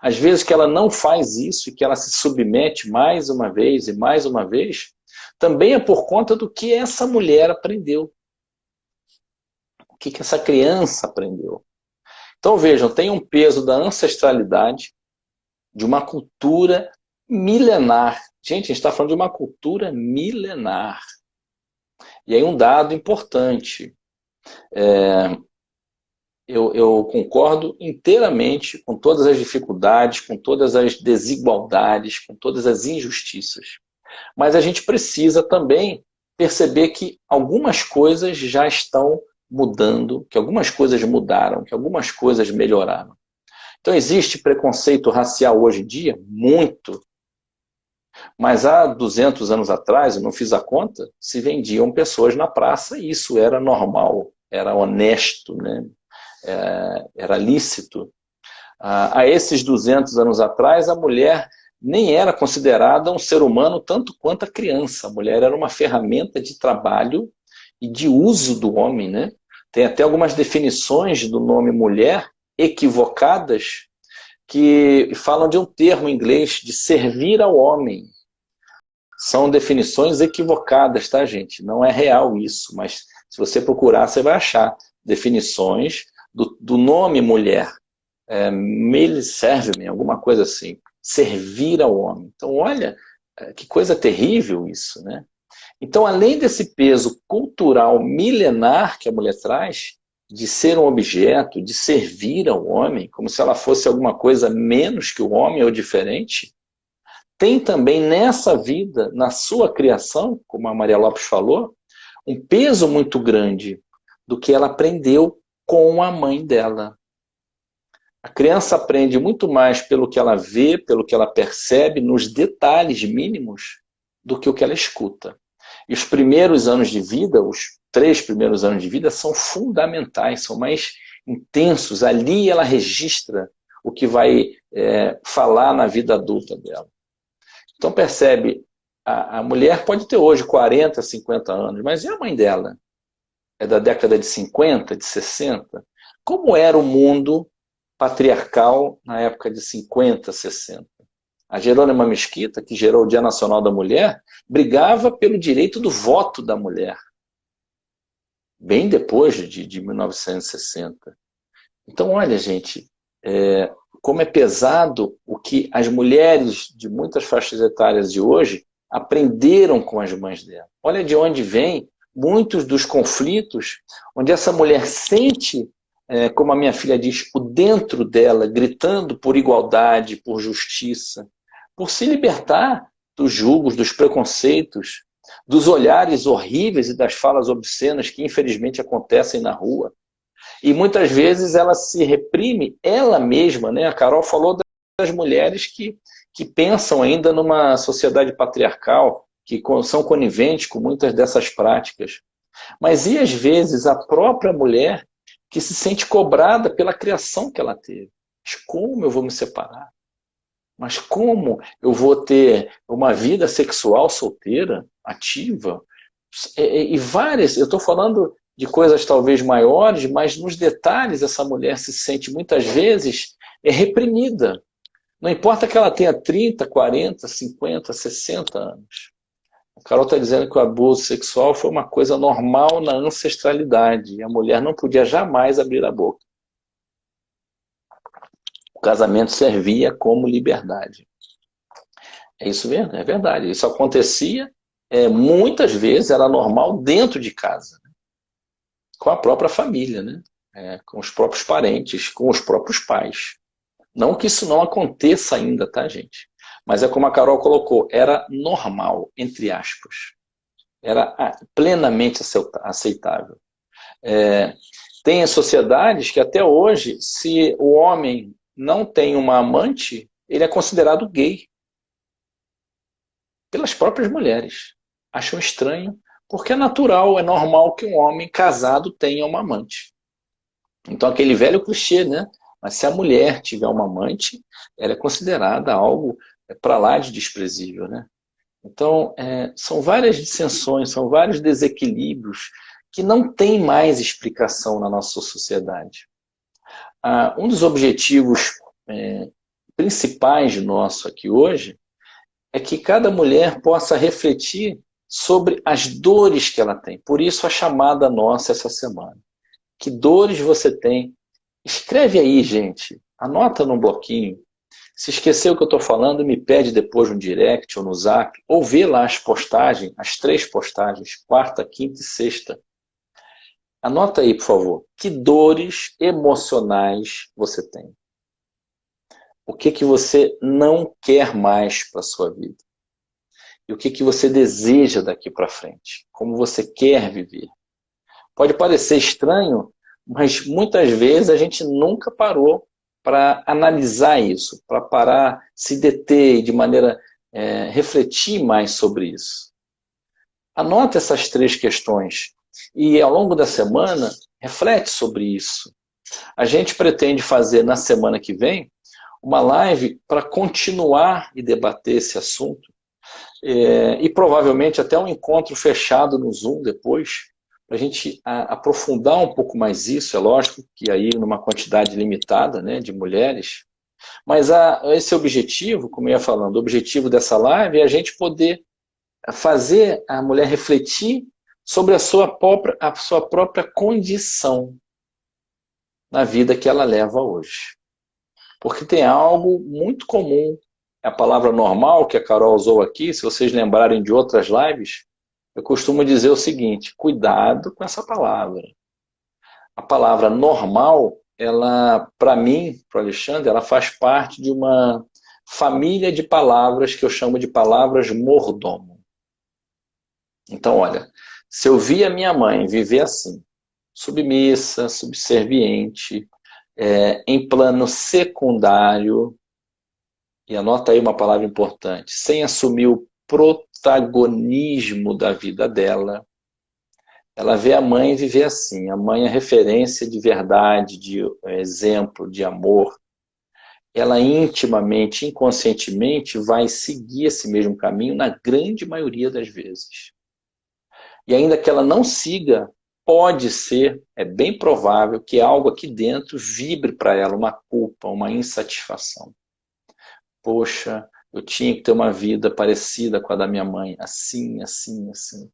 Às vezes que ela não faz isso e que ela se submete mais uma vez e mais uma vez, também é por conta do que essa mulher aprendeu. O que essa criança aprendeu. Então vejam, tem um peso da ancestralidade, de uma cultura milenar. Gente, a gente está falando de uma cultura milenar. E aí um dado importante. Eu concordo inteiramente com todas as dificuldades, com todas as desigualdades, com todas as injustiças. Mas a gente precisa também perceber que algumas coisas já estão mudando, que algumas coisas mudaram, que algumas coisas melhoraram. Então existe preconceito racial hoje em dia? Muito. Mas há 200 anos atrás, eu não fiz a conta, se vendiam pessoas na praça e isso era normal, era honesto, né? Era lícito. Há esses 200 anos atrás, a mulher nem era considerada um ser humano tanto quanto a criança. A mulher era uma ferramenta de trabalho e de uso do homem, né? Tem até algumas definições do nome mulher equivocadas que falam de um termo em inglês de servir ao homem. São definições equivocadas, tá, gente? Não é real isso, mas se você procurar, você vai achar definições do nome mulher. Male serving, alguma coisa assim. Servir ao homem. Então, olha, que coisa terrível isso, né? Então, além desse peso cultural milenar que a mulher traz, de ser um objeto, de servir ao homem, como se ela fosse alguma coisa menos que o homem ou diferente, tem também nessa vida, na sua criação, como a Maria Lopes falou, um peso muito grande do que ela aprendeu com a mãe dela. A criança aprende muito mais pelo que ela vê, pelo que ela percebe, nos detalhes mínimos, do que o que ela escuta. E os primeiros anos de vida, os 3 primeiros anos de vida, são fundamentais, são mais intensos. Ali ela registra o que vai falar na vida adulta dela. Então percebe, a mulher pode ter hoje 40, 50 anos, mas e a mãe dela? É da década de 50, de 60? Como era o mundo patriarcal na época de 50, 60? A Jerônima Mesquita, que gerou o Dia Nacional da Mulher, brigava pelo direito do voto da mulher. Bem depois de 1960. Então, olha, gente, como é pesado o que as mulheres de muitas faixas etárias de hoje aprenderam com as mães dela. Olha de onde vem muitos dos conflitos, onde essa mulher sente, como a minha filha diz, o dentro dela, gritando por igualdade, por justiça, por se libertar dos julgos, dos preconceitos, dos olhares horríveis e das falas obscenas que infelizmente acontecem na rua. E muitas vezes ela se reprime, ela mesma, né? A Carol falou das mulheres que que pensam ainda numa sociedade patriarcal, que são coniventes com muitas dessas práticas. Mas e às vezes a própria mulher que se sente cobrada pela criação que ela teve? Mas como eu vou me separar? Mas como eu vou ter uma vida sexual solteira, ativa? E várias, eu estou falando de coisas talvez maiores, mas nos detalhes essa mulher se sente muitas vezes reprimida. Não importa que ela tenha 30, 40, 50, 60 anos. A Carol está dizendo que o abuso sexual foi uma coisa normal na ancestralidade. E a mulher não podia jamais abrir a boca. O casamento servia como liberdade. É isso mesmo, é verdade. Isso acontecia, muitas vezes era normal dentro de casa. Com a própria família, né? Com os próprios parentes, com os próprios pais. Não que isso não aconteça ainda, tá, gente? Mas é como a Carol colocou, era normal, entre aspas. Era plenamente aceitável. Tem sociedades que até hoje, se o homem não tem uma amante, ele é considerado gay. Pelas próprias mulheres. Acham estranho, porque é natural, é normal que um homem casado tenha uma amante. Então aquele velho clichê, né? Mas se a mulher tiver uma amante, ela é considerada algo para lá de desprezível, né? Então, são várias dissensões, são vários desequilíbrios que não tem mais explicação na nossa sociedade. Um dos objetivos principais nosso aqui hoje é que cada mulher possa refletir sobre as dores que ela tem. Por isso a chamada nossa essa semana. Que dores você tem? Escreve aí, gente. Anota num bloquinho. Se esqueceu o que eu estou falando, me pede depois no direct ou no zap, ou vê lá as postagens, as 3 postagens, quarta, quinta e sexta. Anota aí, por favor. Que dores emocionais você tem? O que você não quer mais para a sua vida? E o que você deseja daqui para frente? Como você quer viver? Pode parecer estranho, mas muitas vezes a gente nunca parou para analisar isso, para parar, se deter de maneira refletir mais sobre isso. Anota essas 3 questões e ao longo da semana reflete sobre isso. A gente pretende fazer na semana que vem uma live para continuar e debater esse assunto e provavelmente até um encontro fechado no Zoom depois, para a gente aprofundar um pouco mais isso. É lógico que aí numa quantidade limitada, né, de mulheres, mas esse objetivo, como eu ia falando, o objetivo dessa live é a gente poder fazer a mulher refletir sobre a sua própria condição na vida que ela leva hoje. Porque tem algo muito comum, a palavra normal que a Carol usou aqui, se vocês lembrarem de outras lives, eu costumo dizer o seguinte, cuidado com essa palavra. A palavra normal, ela, para mim, para o Alexandre, ela faz parte de uma família de palavras que eu chamo de palavras mordomo. Então, olha, se eu vi a minha mãe viver assim, submissa, subserviente, em plano secundário, e anota aí uma palavra importante, sem assumir o protagonismo da vida dela, ela vê a mãe viver assim. A mãe é referência de verdade, de exemplo, de amor. Ela intimamente, inconscientemente, vai seguir esse mesmo caminho na grande maioria das vezes. E ainda que ela não siga, pode ser, é bem provável que algo aqui dentro vibre para ela uma culpa, uma insatisfação. Poxa, eu tinha que ter uma vida parecida com a da minha mãe, assim, assim, assim.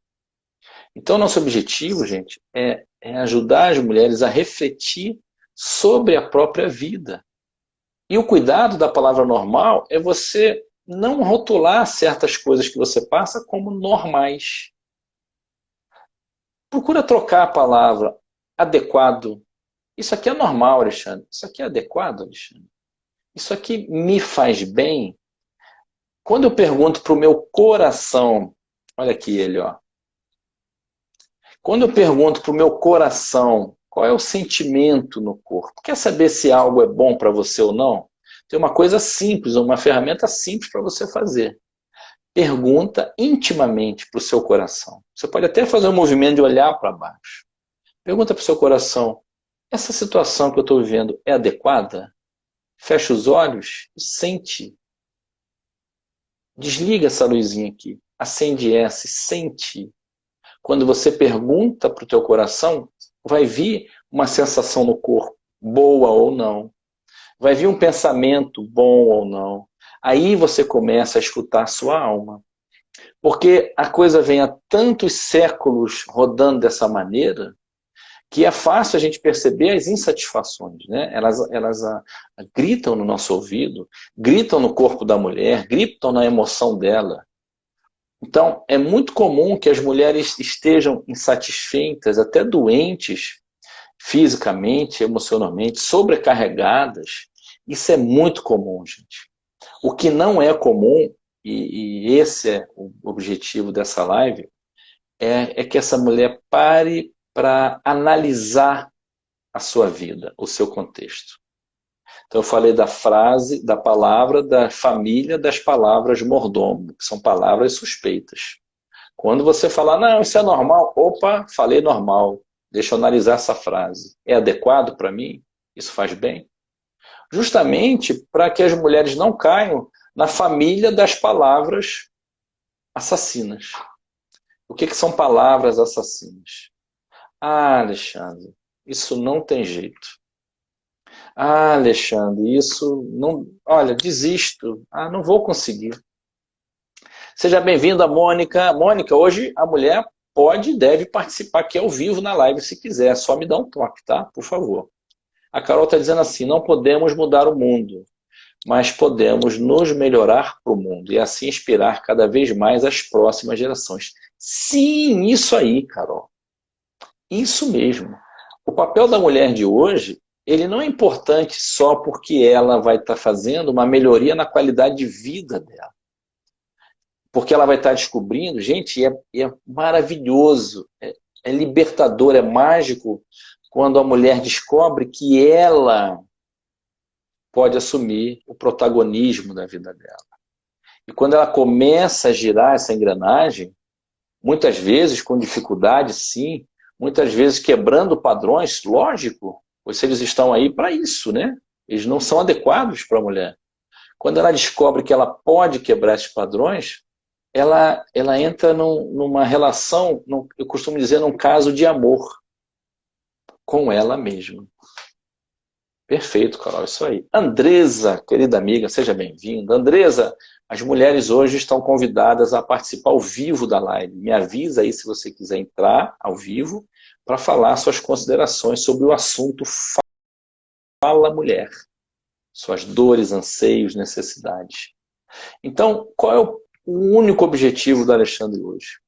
Então, nosso objetivo, gente, é ajudar as mulheres a refletir sobre a própria vida. E o cuidado da palavra normal é você não rotular certas coisas que você passa como normais. Procura trocar a palavra adequado. Isso aqui é normal, Alexandre. Isso aqui é adequado, Alexandre. Isso aqui me faz bem. Quando eu pergunto para o meu coração, olha aqui ele, ó. Quando eu pergunto para o meu coração qual é o sentimento no corpo, quer saber se algo é bom para você ou não? Tem uma coisa simples, uma ferramenta simples para você fazer. Pergunta intimamente para o seu coração. Você pode até fazer um movimento de olhar para baixo. Pergunta para o seu coração, essa situação que eu estou vivendo é adequada? Fecha os olhos e sente. Desliga essa luzinha aqui. Acende essa e sente. Quando você pergunta para o teu coração, vai vir uma sensação no corpo, boa ou não. Vai vir um pensamento bom ou não. Aí você começa a escutar a sua alma. Porque a coisa vem há tantos séculos rodando dessa maneira, que é fácil a gente perceber as insatisfações, né? Elas gritam no nosso ouvido, gritam no corpo da mulher, gritam na emoção dela. Então, é muito comum que as mulheres estejam insatisfeitas, até doentes, fisicamente, emocionalmente, sobrecarregadas. Isso é muito comum, gente. O que não é comum, e esse é o objetivo dessa live, é que essa mulher pare para analisar a sua vida, o seu contexto. Então eu falei da frase, da palavra, da família, das palavras mordomo, que são palavras suspeitas. Quando você falar, não, isso é normal, opa, falei normal, deixa eu analisar essa frase. É adequado para mim? Isso faz bem? Justamente para que as mulheres não caiam na família das palavras assassinas. O que são palavras assassinas? Ah, Alexandre, isso não tem jeito. Ah, Alexandre, isso não... Olha, desisto. Ah, não vou conseguir. Seja bem-vinda, Mônica. Mônica, hoje a mulher pode e deve participar aqui ao vivo na live se quiser. Só me dá um toque, tá? Por favor. A Carol está dizendo assim, não podemos mudar o mundo, mas podemos nos melhorar para o mundo e assim inspirar cada vez mais as próximas gerações. Sim, isso aí, Carol. Isso mesmo. O papel da mulher de hoje, ele não é importante só porque ela vai estar fazendo uma melhoria na qualidade de vida dela. Porque ela vai estar descobrindo, gente, é maravilhoso, é libertador, é mágico quando a mulher descobre que ela pode assumir o protagonismo da vida dela. E quando ela começa a girar essa engrenagem, muitas vezes com dificuldade, sim, muitas vezes quebrando padrões, lógico, pois eles estão aí para isso, né? Eles não são adequados para a mulher. Quando ela descobre que ela pode quebrar esses padrões, ela entra numa relação, eu costumo dizer, num caso de amor com ela mesma. Perfeito, Carol, isso aí. Andresa, querida amiga, seja bem-vinda. Andresa, as mulheres hoje estão convidadas a participar ao vivo da live. Me avisa aí se você quiser entrar ao vivo para falar suas considerações sobre o assunto Fala Mulher. Suas dores, anseios, necessidades. Então, qual é o único objetivo do Alexandre hoje?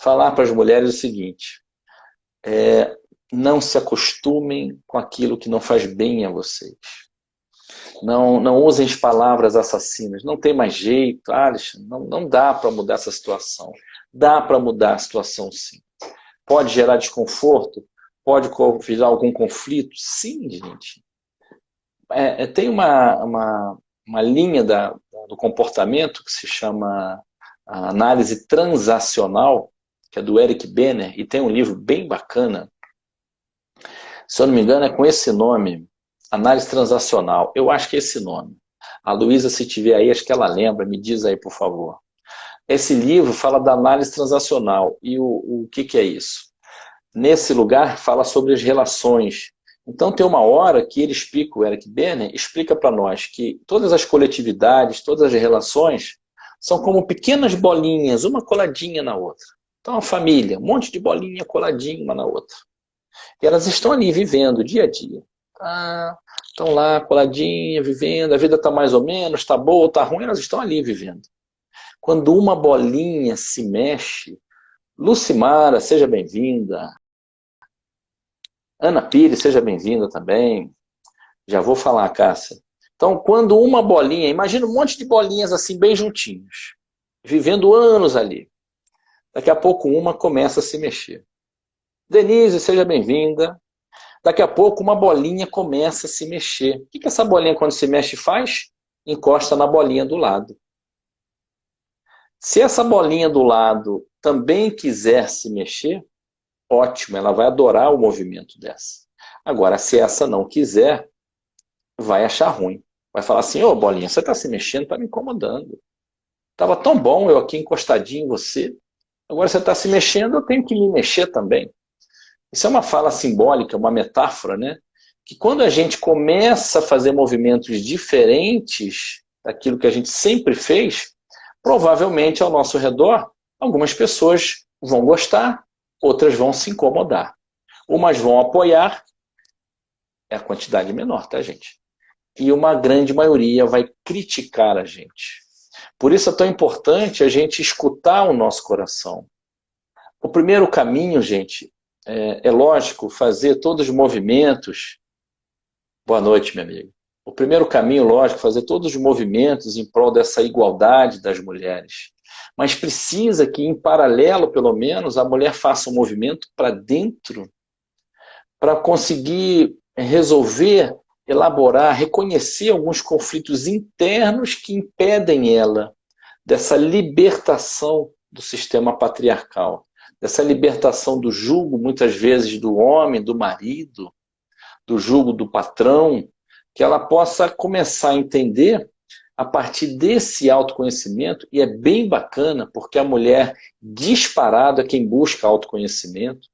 Falar para as mulheres o seguinte, não se acostumem com aquilo que não faz bem a vocês. Não usem as palavras assassinas. Não tem mais jeito, Alexandre, não dá para mudar essa situação. Dá para mudar a situação, sim. Pode gerar desconforto? Pode gerar algum conflito? Sim, gente. Tem uma linha do comportamento que se chama a análise transacional, que é do Eric Banner, e tem um livro bem bacana. Se eu não me engano, é com esse nome, Análise Transacional. Eu acho que é esse nome. A Luísa, se tiver aí, acho que ela lembra, me diz aí, por favor. Esse livro fala da análise transacional. E o que é isso? Nesse lugar, fala sobre as relações. Então, tem uma hora que ele explica, o Eric Banner, explica para nós que todas as coletividades, todas as relações, são como pequenas bolinhas, uma coladinha na outra. Então, a família, um monte de bolinha coladinha uma na outra. E elas estão ali vivendo dia a dia. Estão lá coladinha, vivendo, a vida está mais ou menos, está boa, está ruim, elas estão ali vivendo. Quando uma bolinha se mexe, Lucimara, seja bem-vinda. Ana Pires, seja bem-vinda também. Já vou falar, Cássia. Então, quando uma bolinha, imagina um monte de bolinhas assim, bem juntinhos, vivendo anos ali. Daqui a pouco uma começa a se mexer. Denise, seja bem-vinda. Daqui a pouco uma bolinha começa a se mexer. O que essa bolinha, quando se mexe, faz? Encosta na bolinha do lado. Se essa bolinha do lado também quiser se mexer, ótimo, ela vai adorar o movimento dessa. Agora, se essa não quiser, vai achar ruim. Vai falar assim, ô bolinha, você está se mexendo, está me incomodando. Estava tão bom eu aqui encostadinho em você, agora você está se mexendo, eu tenho que me mexer também. Isso é uma fala simbólica, uma metáfora, né? Que quando a gente começa a fazer movimentos diferentes daquilo que a gente sempre fez, provavelmente ao nosso redor, algumas pessoas vão gostar, outras vão se incomodar. Umas vão apoiar, é a quantidade menor, tá, gente? E uma grande maioria vai criticar a gente. Por isso é tão importante a gente escutar o nosso coração. O primeiro caminho, gente, é lógico, fazer todos os movimentos. Boa noite, minha amiga. O primeiro caminho, lógico, fazer todos os movimentos em prol dessa igualdade das mulheres. Mas precisa que, em paralelo, pelo menos, a mulher faça um movimento para dentro, para conseguir resolver, elaborar, reconhecer alguns conflitos internos que impedem ela dessa libertação do sistema patriarcal, dessa libertação do jugo, muitas vezes, do homem, do marido, do jugo do patrão, que ela possa começar a entender a partir desse autoconhecimento, e é bem bacana, porque a mulher disparada é quem busca autoconhecimento.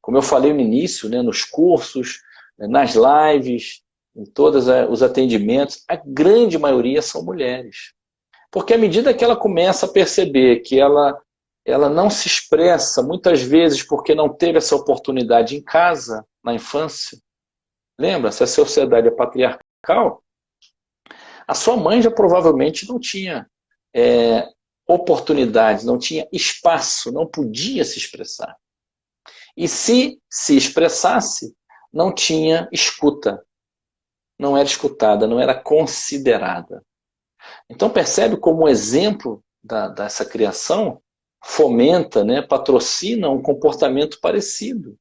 Como eu falei no início, né, nos cursos, nas lives, em todos os atendimentos, a grande maioria são mulheres. Porque à medida que ela começa a perceber que ela não se expressa, muitas vezes porque não teve essa oportunidade em casa, na infância. Lembra, se a sociedade é patriarcal, a sua mãe já provavelmente não tinha oportunidade, não tinha espaço, não podia se expressar. E se expressasse, não tinha escuta. Não era escutada, não era considerada. Então percebe como o exemplo dessa criação fomenta, né, patrocina um comportamento parecido.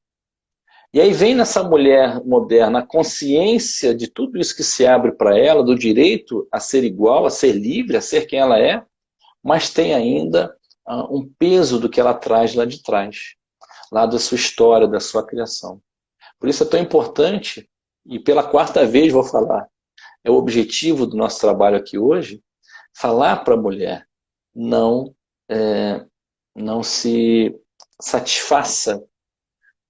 E aí vem nessa mulher moderna a consciência de tudo isso que se abre para ela, do direito a ser igual, a ser livre, a ser quem ela é, mas tem ainda um peso do que ela traz lá de trás, lá da sua história, da sua criação. Por isso é tão importante, e pela quarta vez vou falar, é o objetivo do nosso trabalho aqui hoje, falar para a mulher, não se satisfaça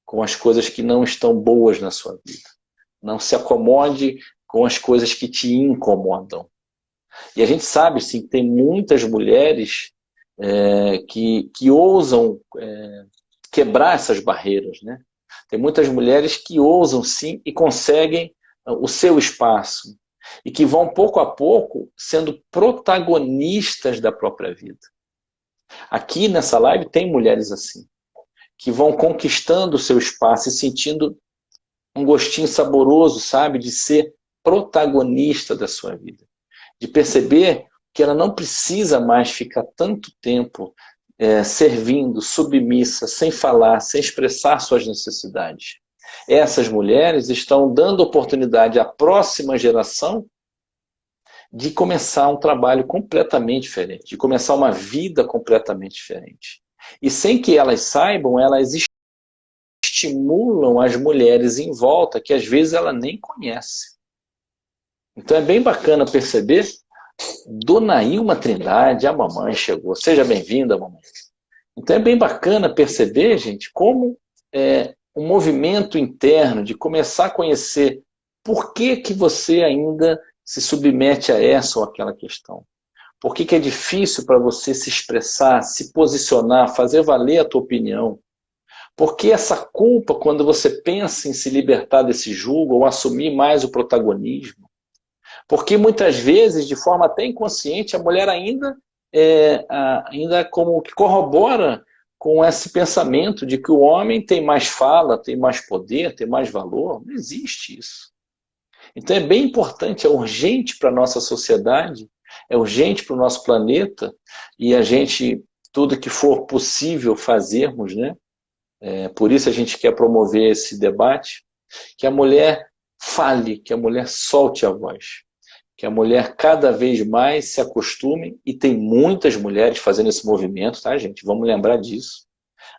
com as coisas que não estão boas na sua vida. Não se acomode com as coisas que te incomodam. E a gente sabe, sim, que tem muitas mulheres que ousam quebrar essas barreiras, né? Tem muitas mulheres que ousam, sim, e conseguem o seu espaço. E que vão, pouco a pouco, sendo protagonistas da própria vida. Aqui nessa live tem mulheres assim, que vão conquistando o seu espaço e sentindo um gostinho saboroso, sabe, de ser protagonista da sua vida. De perceber que ela não precisa mais ficar tanto tempo servindo, submissa, sem falar, sem expressar suas necessidades. Essas mulheres estão dando oportunidade à próxima geração de começar um trabalho completamente diferente, de começar uma vida completamente diferente. E sem que elas saibam, elas estimulam as mulheres em volta, que às vezes ela nem conhece. Então é bem bacana perceber, Dona Ilma Trindade, a mamãe chegou, seja bem-vinda, mamãe. Então é bem bacana perceber, gente, como um movimento interno de começar a conhecer por que você ainda se submete a essa ou aquela questão. Por que é difícil para você se expressar, se posicionar, fazer valer a tua opinião? Por que essa culpa quando você pensa em se libertar desse jugo ou assumir mais o protagonismo? Porque muitas vezes, de forma até inconsciente, a mulher ainda como que corrobora com esse pensamento de que o homem tem mais fala, tem mais poder, tem mais valor. Não existe isso. Então é bem importante, é urgente para a nossa sociedade, é urgente para o nosso planeta, e a gente, tudo que for possível fazermos, né? Por isso a gente quer promover esse debate, Que a mulher fale, que a mulher solte a voz. Que a mulher cada vez mais se acostume, e tem muitas mulheres fazendo esse movimento, tá, gente? Vamos lembrar disso.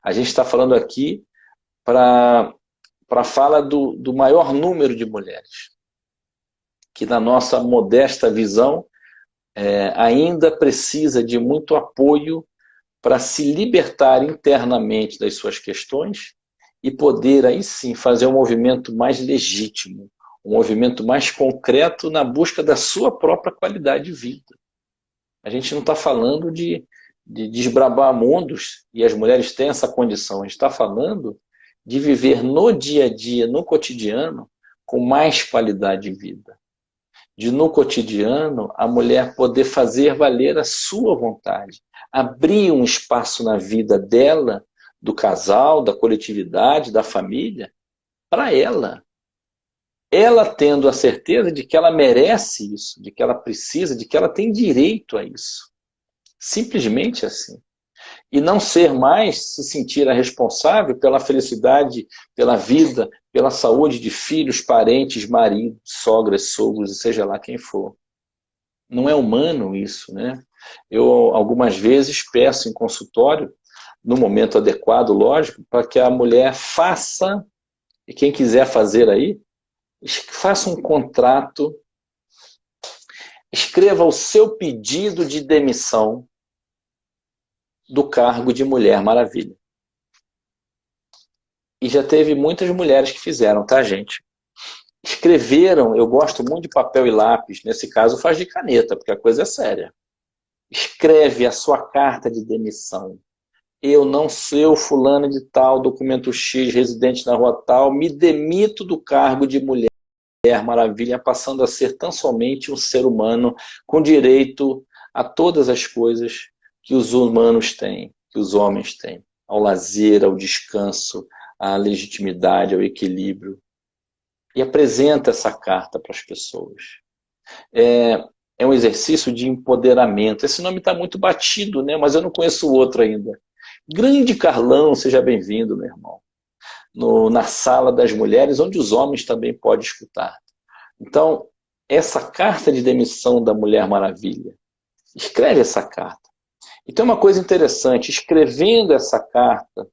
A gente está falando aqui para a fala do maior número de mulheres, que na nossa modesta visão ainda precisa de muito apoio para se libertar internamente das suas questões e poder aí sim fazer um movimento mais legítimo, um movimento mais concreto na busca da sua própria qualidade de vida. A gente não está falando de desbravar mundos, e as mulheres têm essa condição. A gente está falando de viver no dia a dia, no cotidiano, com mais qualidade de vida. De no cotidiano a mulher poder fazer valer a sua vontade, abrir um espaço na vida dela, do casal, da coletividade, da família, para ela. Ela tendo a certeza de que ela merece isso, de que ela precisa, de que ela tem direito a isso. Simplesmente assim. E não ser mais se sentir a responsável pela felicidade, pela vida, pela saúde de filhos, parentes, maridos, sogras, sogros, e seja lá quem for. Não é humano isso, né? Eu algumas vezes peço em consultório, no momento adequado, lógico, para que a mulher faça, e quem quiser fazer aí, faça um contrato, escreva o seu pedido de demissão do cargo de Mulher Maravilha. E já teve muitas mulheres que fizeram, tá, gente? Escreveram, eu gosto muito de papel e lápis, nesse caso faz de caneta, porque a coisa é séria. Escreve a sua carta de demissão. Eu não sou fulano de tal, documento X, residente na rua tal, me demito do cargo de Mulher Maravilha, passando a ser tão somente um ser humano com direito a todas as coisas que os humanos têm, que os homens têm, ao lazer, ao descanso, à legitimidade, ao equilíbrio. E apresenta essa carta para as pessoas. É um exercício de empoderamento. Esse nome está muito batido, né? Mas eu não conheço o outro ainda. Grande Carlão, seja bem-vindo, meu irmão. Na sala das mulheres, onde os homens também podem escutar. Então, essa carta de demissão da Mulher Maravilha, escreve essa carta. E tem uma coisa interessante, escrevendo essa carta,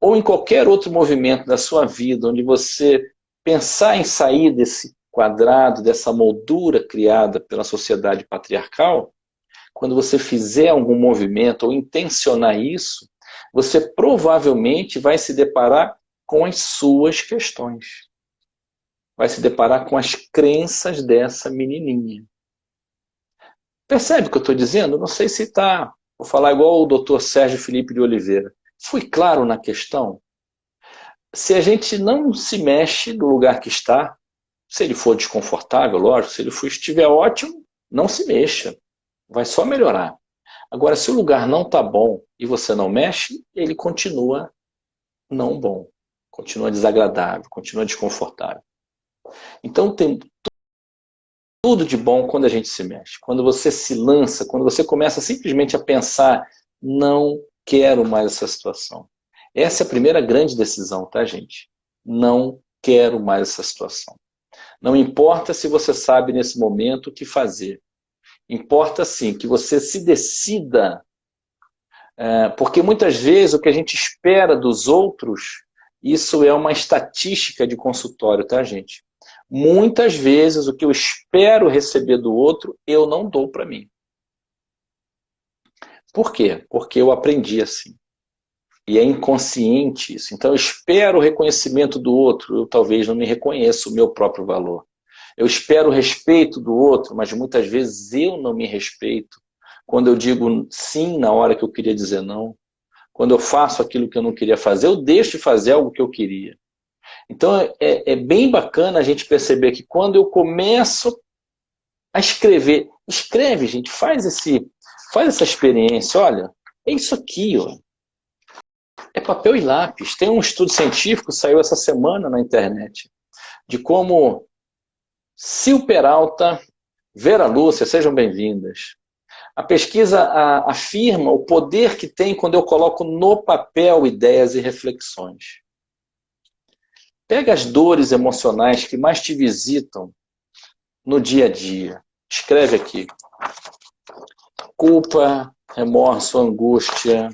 ou em qualquer outro movimento da sua vida, onde você pensar em sair desse quadrado, dessa moldura criada pela sociedade patriarcal, quando você fizer algum movimento ou intencionar isso, você provavelmente vai se deparar com as suas questões. Vai se deparar com as crenças dessa menininha. Percebe o que eu estou dizendo? Não sei se está... Vou falar igual o Dr. Sérgio Felipe de Oliveira. Fui claro na questão? Se a gente não se mexe do lugar que está, se ele for desconfortável, lógico, se ele estiver ótimo, não se mexa. Vai só melhorar. Agora, se o lugar não está bom e você não mexe, ele continua não bom. Continua desagradável, continua desconfortável. Então tem tudo de bom quando a gente se mexe. Quando você se lança, quando você começa simplesmente a pensar, não quero mais essa situação. Essa é a primeira grande decisão, tá, gente? Não quero mais essa situação. Não importa se você sabe nesse momento o que fazer. Importa sim que você se decida, porque muitas vezes o que a gente espera dos outros, isso é uma estatística de consultório, tá, gente? Muitas vezes o que eu espero receber do outro, eu não dou para mim. Por quê? Porque eu aprendi assim. E é inconsciente isso. Então eu espero o reconhecimento do outro, eu talvez não me reconheça o meu próprio valor. Eu espero o respeito do outro, mas muitas vezes eu não me respeito. Quando eu digo sim na hora que eu queria dizer não. Quando eu faço aquilo que eu não queria fazer, eu deixo de fazer algo que eu queria. Então é bem bacana a gente perceber que quando eu começo a escrever, escreve, gente, faz essa experiência, olha, é isso aqui, ó. É papel e lápis. Tem um estudo científico, saiu essa semana na internet, de como Sil Peralta, Vera Lúcia, sejam bem-vindas. A pesquisa afirma o poder que tem quando eu coloco no papel ideias e reflexões. Pega as dores emocionais que mais te visitam no dia a dia. Escreve aqui. Culpa, remorso, angústia,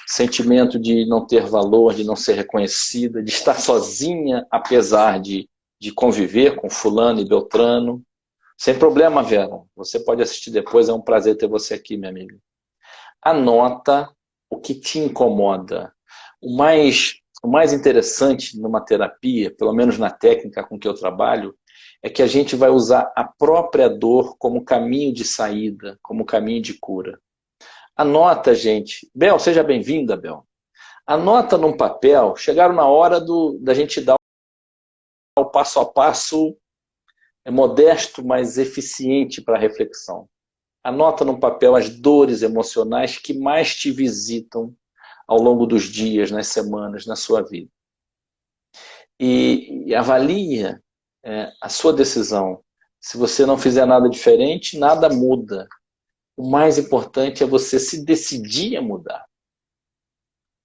sentimento de não ter valor, de não ser reconhecida, de estar sozinha, apesar de conviver com fulano e beltrano. Sem problema, Vera. Você pode assistir depois, é um prazer ter você aqui, minha amiga. Anota o que te incomoda. O mais interessante numa terapia, pelo menos na técnica com que eu trabalho, é que a gente vai usar a própria dor como caminho de saída, como caminho de cura. Anota, gente. Bel, seja bem-vinda, Bel. Anota num papel, chegaram na hora da gente dar o passo a passo modesto, mas eficiente para a reflexão. Anota num papel as dores emocionais que mais te visitam ao longo dos dias, nas semanas, na sua vida. E avalia a sua decisão. Se você não fizer nada diferente, nada muda. O mais importante é você se decidir a mudar.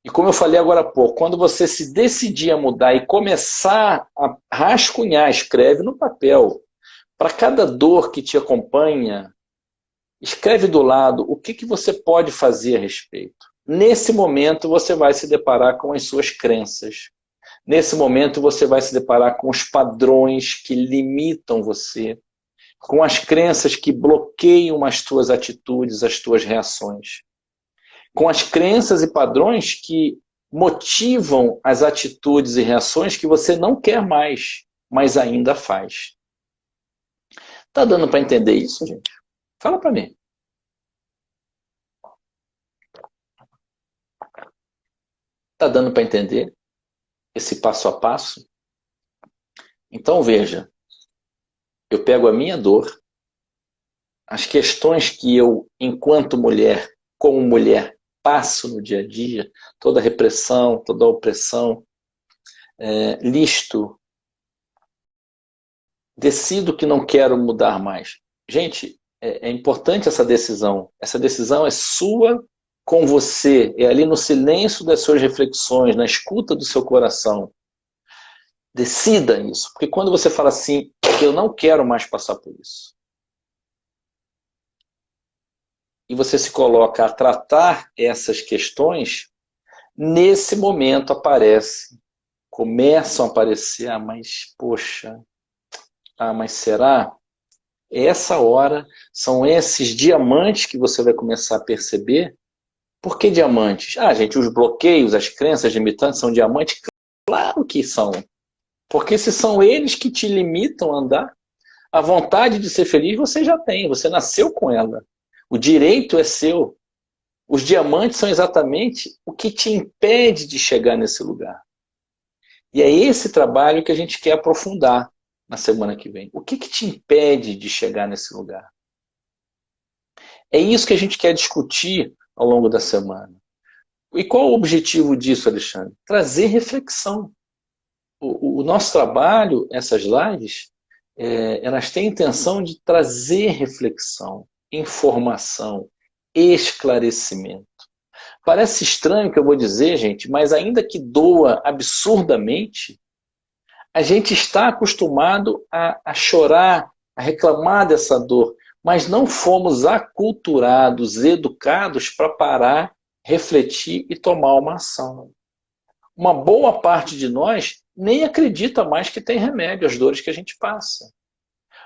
E como eu falei agora há pouco, quando você se decidir a mudar e começar a rascunhar, escreve no papel, para cada dor que te acompanha, escreve do lado o que você pode fazer a respeito. Nesse momento você vai se deparar com as suas crenças. Nesse momento você vai se deparar com os padrões que limitam você, com as crenças que bloqueiam as tuas atitudes, as tuas reações. Com as crenças e padrões que motivam as atitudes e reações que você não quer mais, mas ainda faz. Tá dando para entender isso, gente? Fala para mim. Tá dando para entender esse passo a passo? Então veja, eu pego a minha dor, as questões que eu, enquanto mulher, como mulher, passo no dia a dia, toda a repressão, toda a opressão, listo, decido que não quero mudar mais. Gente, é importante essa decisão. Essa decisão é sua com você, é ali no silêncio das suas reflexões, na escuta do seu coração. Decida isso, porque quando você fala assim, eu não quero mais passar por isso, e você se coloca a tratar essas questões, nesse momento começam a aparecer, mas poxa, mas será? Essa hora, são esses diamantes que você vai começar a perceber. Por que diamantes? Gente, os bloqueios, as crenças limitantes são diamantes? Claro que são. Porque se são eles que te limitam a andar, a vontade de ser feliz você já tem, você nasceu com ela. O direito é seu. Os diamantes são exatamente o que te impede de chegar nesse lugar. E é esse trabalho que a gente quer aprofundar na semana que vem. O que te impede de chegar nesse lugar? É isso que a gente quer discutir ao longo da semana. E qual o objetivo disso, Alexandre? Trazer reflexão. O nosso trabalho, essas lives, elas têm a intenção de trazer reflexão, informação, esclarecimento. Parece estranho o que eu vou dizer, gente, mas ainda que doa absurdamente, a gente está acostumado a chorar, a reclamar dessa dor, mas não fomos aculturados, educados para parar, refletir e tomar uma ação. Uma boa parte de nós nem acredita mais que tem remédio às dores que a gente passa.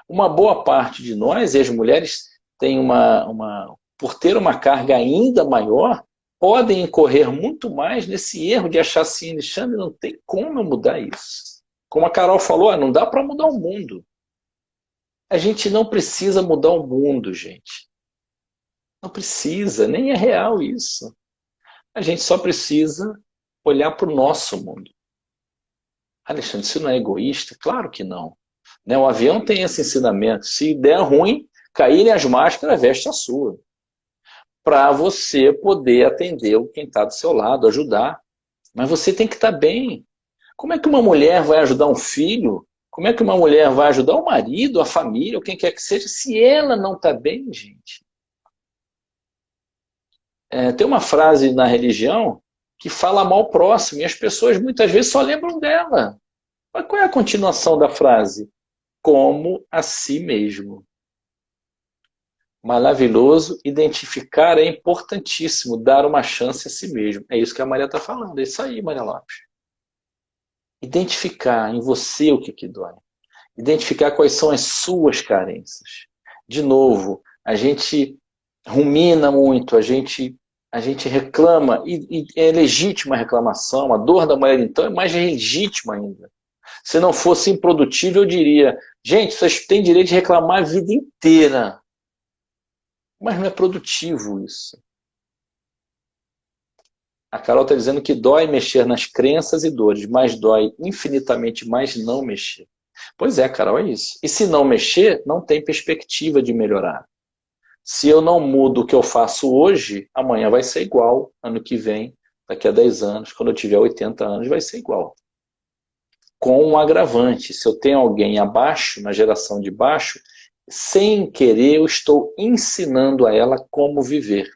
Uma boa parte de nós, e as mulheres têm por ter uma carga ainda maior, podem incorrer muito mais nesse erro de achar assim, Alexandre, não tem como eu mudar isso. Como a Carol falou, não dá para mudar o mundo. A gente não precisa mudar o mundo, gente. Não precisa, nem é real isso. A gente só precisa olhar para o nosso mundo. Alexandre, isso não é egoísta? Claro que não. O avião tem esse ensinamento. Se der ruim, caírem as máscaras, veste a sua. Para você poder atender quem está do seu lado, ajudar. Mas você tem que estar bem. Como é que uma mulher vai ajudar um filho? Como é que uma mulher vai ajudar o marido, a família, ou quem quer que seja, se ela não está bem, gente? Tem uma frase na religião que fala mal próximo, e as pessoas muitas vezes só lembram dela. Mas qual é a continuação da frase? Como a si mesmo. Maravilhoso, identificar é importantíssimo, dar uma chance a si mesmo. É isso que a Maria está falando, é isso aí, Maria Lopes. Identificar em você o que dói. Identificar quais são as suas carências. De novo, a gente rumina muito, a gente reclama, e é legítima a reclamação, a dor da mulher então é mais legítima ainda. Se não fosse improdutivo, eu diria, gente, vocês têm direito de reclamar a vida inteira. Mas não é produtivo isso. A Carol está dizendo que dói mexer nas crenças e dores, mas dói infinitamente mais não mexer. Pois é, Carol, é isso. E se não mexer, não tem perspectiva de melhorar. Se eu não mudo o que eu faço hoje, amanhã vai ser igual. Ano que vem, daqui a 10 anos, quando eu tiver 80 anos, vai ser igual. Com um agravante, se eu tenho alguém abaixo, na geração de baixo, sem querer eu estou ensinando a ela como viver.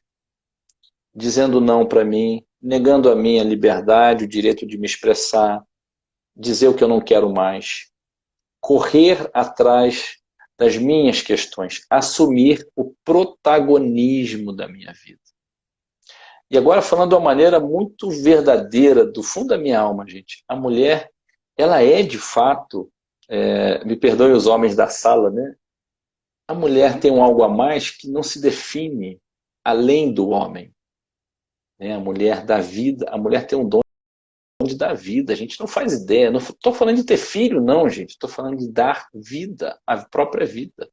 Dizendo não para mim, negando a minha liberdade, o direito de me expressar, dizer o que eu não quero mais. Correr atrás das minhas questões, assumir o protagonismo da minha vida. E agora falando de uma maneira muito verdadeira, do fundo da minha alma, gente, a mulher, ela é de fato, me perdoem os homens da sala, né? A mulher tem um algo a mais que não se define além do homem. A mulher dá vida, a mulher tem um dom de dar vida, a gente não faz ideia. Não estou falando de ter filho, não, gente. Estou falando de dar vida, a própria vida.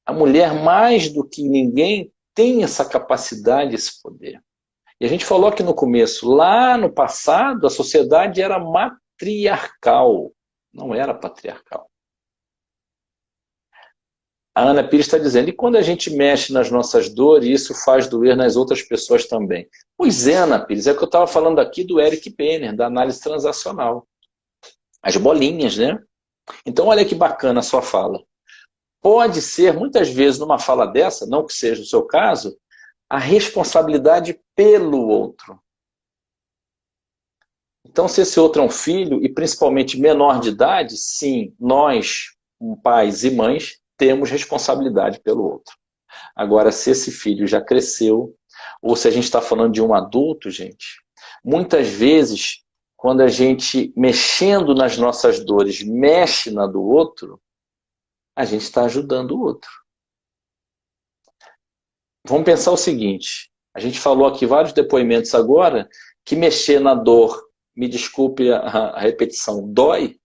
A mulher, mais do que ninguém, tem essa capacidade, esse poder. E a gente falou aqui no começo, lá no passado, a sociedade era matriarcal, não era patriarcal. A Ana Pires está dizendo, e quando a gente mexe nas nossas dores, isso faz doer nas outras pessoas também. Pois é, Ana Pires, é o que eu estava falando aqui do Eric Penner, da análise transacional. As bolinhas, né? Então, olha que bacana a sua fala. Pode ser, muitas vezes, numa fala dessa, não que seja o seu caso, a responsabilidade pelo outro. Então, se esse outro é um filho, e principalmente menor de idade, sim, nós, pais e mães, temos responsabilidade pelo outro. Agora, se esse filho já cresceu, ou se a gente está falando de um adulto, gente, muitas vezes, quando a gente, mexendo nas nossas dores, mexe na do outro, a gente está ajudando o outro. Vamos pensar o seguinte, a gente falou aqui vários depoimentos agora, que mexer na dor, me desculpe a repetição, dói,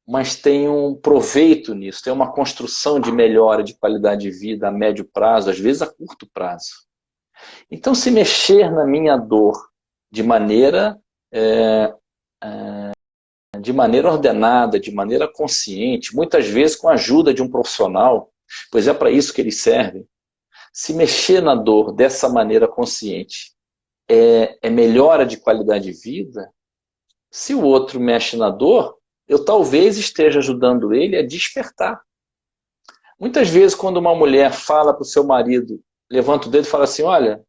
mas tem um proveito nisso, tem uma construção de melhora de qualidade de vida a médio prazo, às vezes a curto prazo. Então, se mexer na minha dor de maneira ordenada, de maneira consciente, muitas vezes com a ajuda de um profissional, pois é para isso que eles servem, se mexer na dor dessa maneira consciente é melhora de qualidade de vida, se o outro mexe na dor, eu talvez esteja ajudando ele a despertar. Muitas vezes, quando uma mulher fala para o seu marido, levanta o dedo e fala assim, olha,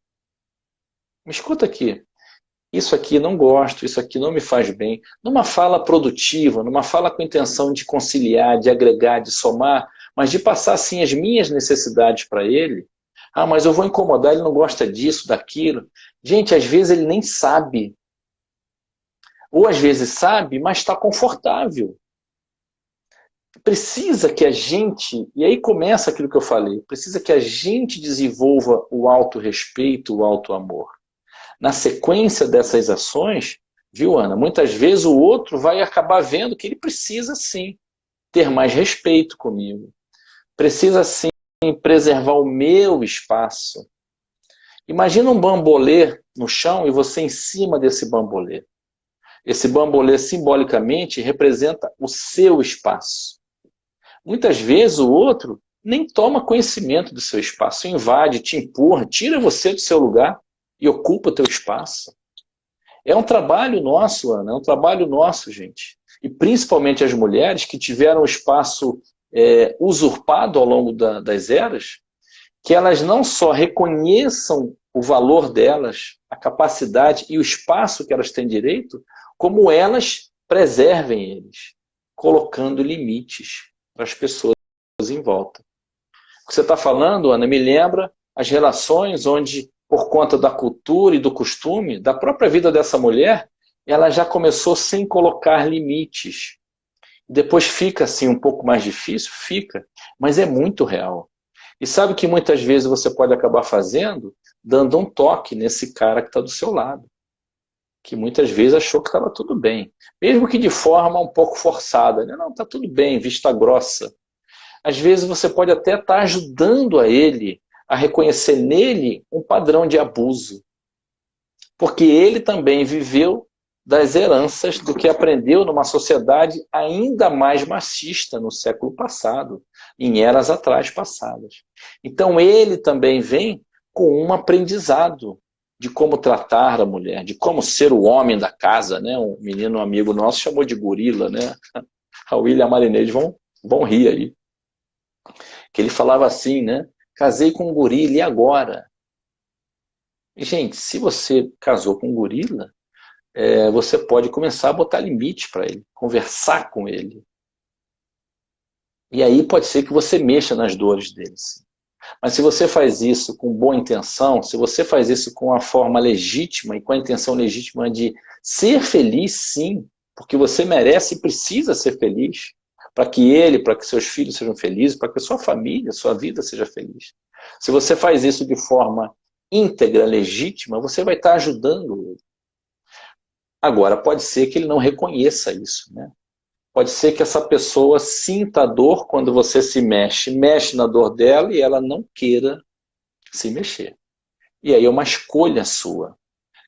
me escuta aqui, isso aqui não gosto, isso aqui não me faz bem. Numa fala produtiva, numa fala com intenção de conciliar, de agregar, de somar, mas de passar assim as minhas necessidades para ele. Ah, mas eu vou incomodar, ele não gosta disso, daquilo. Gente, às vezes ele nem sabe. Ou às vezes sabe, mas está confortável. Precisa que a gente, e aí começa aquilo que eu falei, precisa que a gente desenvolva o autorrespeito, o autoamor. Na sequência dessas ações, viu, Ana? Muitas vezes o outro vai acabar vendo que ele precisa sim ter mais respeito comigo. Precisa sim preservar o meu espaço. Imagina um bambolê no chão e você em cima desse bambolê. Esse bambolê simbolicamente representa o seu espaço. Muitas vezes o outro nem toma conhecimento do seu espaço, invade, te empurra, tira você do seu lugar e ocupa o teu espaço. É um trabalho nosso, Ana, é um trabalho nosso, gente. E principalmente as mulheres que tiveram o espaço usurpado ao longo das eras, que elas não só reconheçam o valor delas, a capacidade e o espaço que elas têm direito, como elas preservem eles, colocando limites para as pessoas em volta. O que você está falando, Ana, me lembra as relações onde, por conta da cultura e do costume, da própria vida dessa mulher, ela já começou sem colocar limites. Depois fica assim um pouco mais difícil? Fica, mas é muito real. E sabe que muitas vezes você pode acabar fazendo? Dando um toque nesse cara que está do seu lado. Que muitas vezes achou que estava tudo bem. Mesmo que de forma um pouco forçada. Né? Não, está tudo bem, vista grossa. Às vezes você pode até estar ajudando a ele a reconhecer nele um padrão de abuso. Porque ele também viveu das heranças do que aprendeu numa sociedade ainda mais machista no século passado, em eras atrás passadas. Então ele também vem com um aprendizado de como tratar a mulher, de como ser o homem da casa, né? Um menino amigo nosso chamou de gorila, né? A William Marinês vão rir aí. Que ele falava assim, né? Casei com um gorila, e agora? E, gente, se você casou com um gorila, você pode começar a botar limite para ele, conversar com ele. E aí pode ser que você mexa nas dores dele. Sim. Mas se você faz isso com boa intenção, se você faz isso com a forma legítima e com a intenção legítima de ser feliz, sim, porque você merece e precisa ser feliz, para que seus filhos sejam felizes, para que a sua família, a sua vida seja feliz. Se você faz isso de forma íntegra, legítima, você vai estar ajudando ele. Agora, pode ser que ele não reconheça isso, né? Pode ser que essa pessoa sinta a dor quando você se mexe na dor dela e ela não queira se mexer. E aí é uma escolha sua,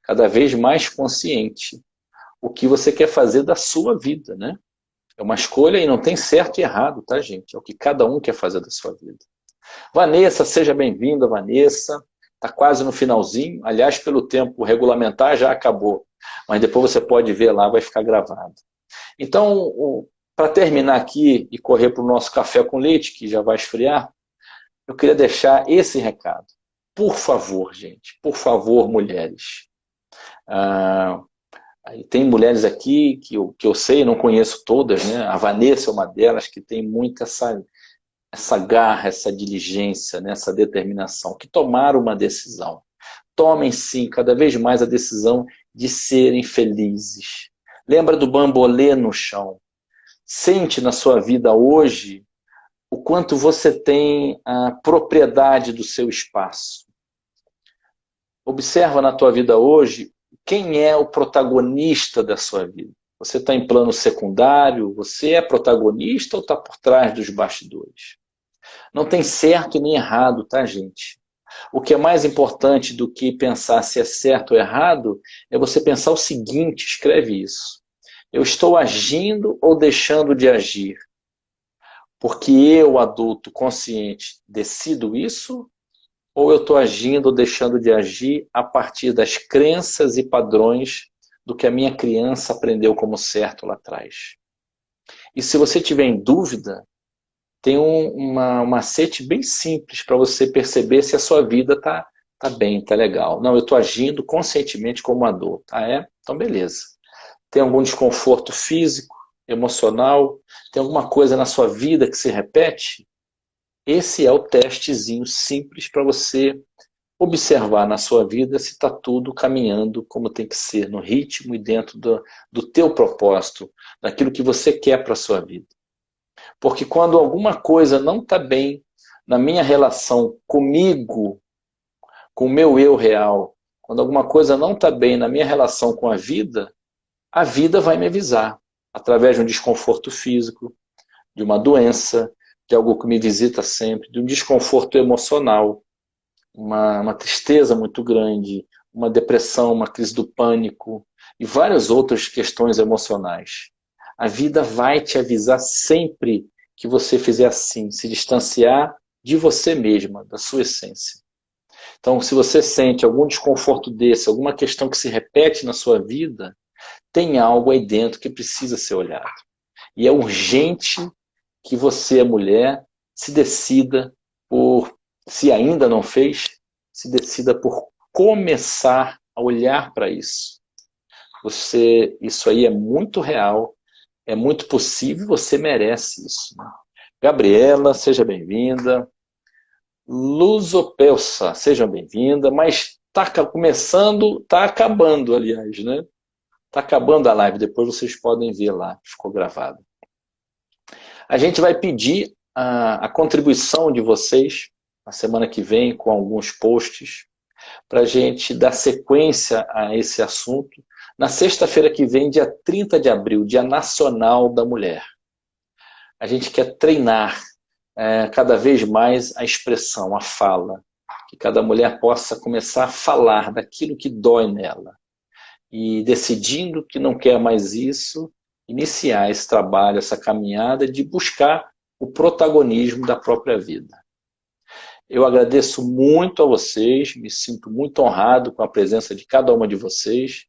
cada vez mais consciente, o que você quer fazer da sua vida, né? É uma escolha e não tem certo e errado, tá, gente? É o que cada um quer fazer da sua vida. Vanessa, seja bem-vinda, Vanessa. Está quase no finalzinho. Aliás, pelo tempo regulamentar já acabou. Mas depois você pode ver lá, vai ficar gravado. Então, para terminar aqui e correr para o nosso café com leite, que já vai esfriar, eu queria deixar esse recado. Por favor, gente, por favor, mulheres. Tem mulheres aqui que eu sei, não conheço todas, né? A Vanessa é uma delas que tem muito essa garra, essa diligência, né? Essa determinação, que tomaram uma decisão. Tomem sim, cada vez mais a decisão de serem felizes. Lembra do bambolê no chão. Sente na sua vida hoje o quanto você tem a propriedade do seu espaço. Observa na tua vida hoje quem é o protagonista da sua vida. Você está em plano secundário? Você é protagonista ou está por trás dos bastidores? Não tem certo e nem errado, tá, gente? O que é mais importante do que pensar se é certo ou errado é você pensar o seguinte, escreve isso. Eu estou agindo ou deixando de agir? Porque eu, adulto consciente, decido isso? Ou eu estou agindo ou deixando de agir a partir das crenças e padrões do que a minha criança aprendeu como certo lá atrás? E se você tiver em dúvida, tem um macete bem simples para você perceber se a sua vida está bem, está legal. Não, eu estou agindo conscientemente como adulto. Ah, é? Então beleza. Tem algum desconforto físico, emocional? Tem alguma coisa na sua vida que se repete? Esse é o testezinho simples para você observar na sua vida se está tudo caminhando como tem que ser, no ritmo e dentro do teu propósito, daquilo que você quer para a sua vida. Porque quando alguma coisa não está bem na minha relação comigo, com o meu eu real, quando alguma coisa não está bem na minha relação com a vida vai me avisar, através de um desconforto físico, de uma doença, de algo que me visita sempre, de um desconforto emocional, uma tristeza muito grande, uma depressão, uma crise do pânico e várias outras questões emocionais. A vida vai te avisar sempre que você fizer assim, se distanciar de você mesma, da sua essência. Então, se você sente algum desconforto desse, alguma questão que se repete na sua vida, tem algo aí dentro que precisa ser olhado. E é urgente que você, mulher, se decida por, se ainda não fez, se decida por começar a olhar para isso. Isso aí é muito real, é muito possível, você merece isso. Gabriela, seja bem-vinda. Luzopelsa, seja bem-vinda. Mas está começando, está acabando, aliás, né? Está acabando a live, depois vocês podem ver lá, ficou gravado. A gente vai pedir a contribuição de vocês na semana que vem com alguns posts para a gente dar sequência a esse assunto. Na sexta-feira que vem, dia 30 de abril, Dia Nacional da Mulher. A gente quer treinar cada vez mais a expressão, a fala. Que cada mulher possa começar a falar daquilo que dói nela. E decidindo que não quer mais isso, iniciar esse trabalho, essa caminhada de buscar o protagonismo da própria vida. Eu agradeço muito a vocês, me sinto muito honrado com a presença de cada uma de vocês.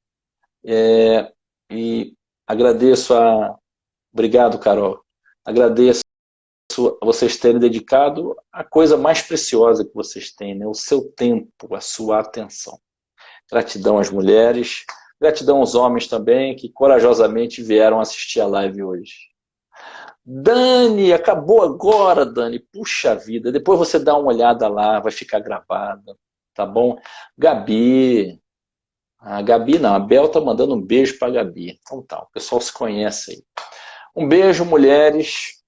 E agradeço Obrigado, Carol. Agradeço a vocês terem dedicado a coisa mais preciosa que vocês têm, né? O seu tempo, a sua atenção. Gratidão às mulheres, gratidão aos homens também, que corajosamente vieram assistir a live hoje. Dani, acabou agora, Dani. Puxa vida, depois você dá uma olhada lá, vai ficar gravada, tá bom? Gabi, a Gabi não, a Bel tá mandando um beijo para a Gabi. Então tá, o pessoal se conhece aí. Um beijo, mulheres.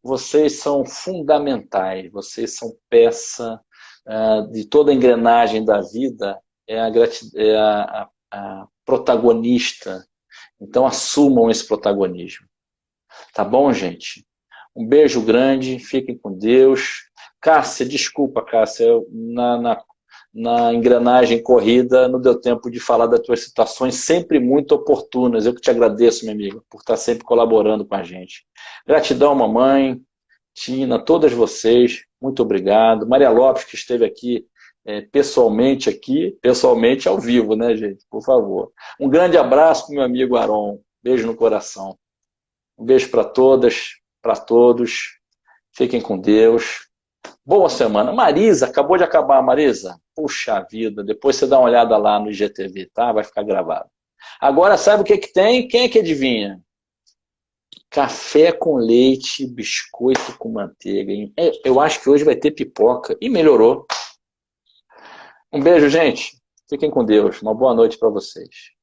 Vocês são fundamentais, vocês são peça de toda a engrenagem da vida, a protagonista. Então assumam esse protagonismo. Tá bom, gente? Um beijo grande, fiquem com Deus. Cássia, desculpa, Cássia, na engrenagem corrida não deu tempo de falar das tuas situações sempre muito oportunas. Eu que te agradeço, minha amiga, por estar sempre colaborando com a gente. Gratidão, mamãe, Tina, todas vocês, muito obrigado. Maria Lopes, que esteve aqui pessoalmente ao vivo, né, gente? Por favor. Um grande abraço para o meu amigo Aron. Beijo no coração. Um beijo para todas, para todos. Fiquem com Deus. Boa semana. Marisa, acabou de acabar, Marisa? Puxa vida, depois você dá uma olhada lá no IGTV, tá? Vai ficar gravado. Agora, sabe o que tem? Quem é que adivinha? Café com leite, biscoito com manteiga. Eu acho que hoje vai ter pipoca. E melhorou. Um beijo, gente. Fiquem com Deus. Uma boa noite para vocês.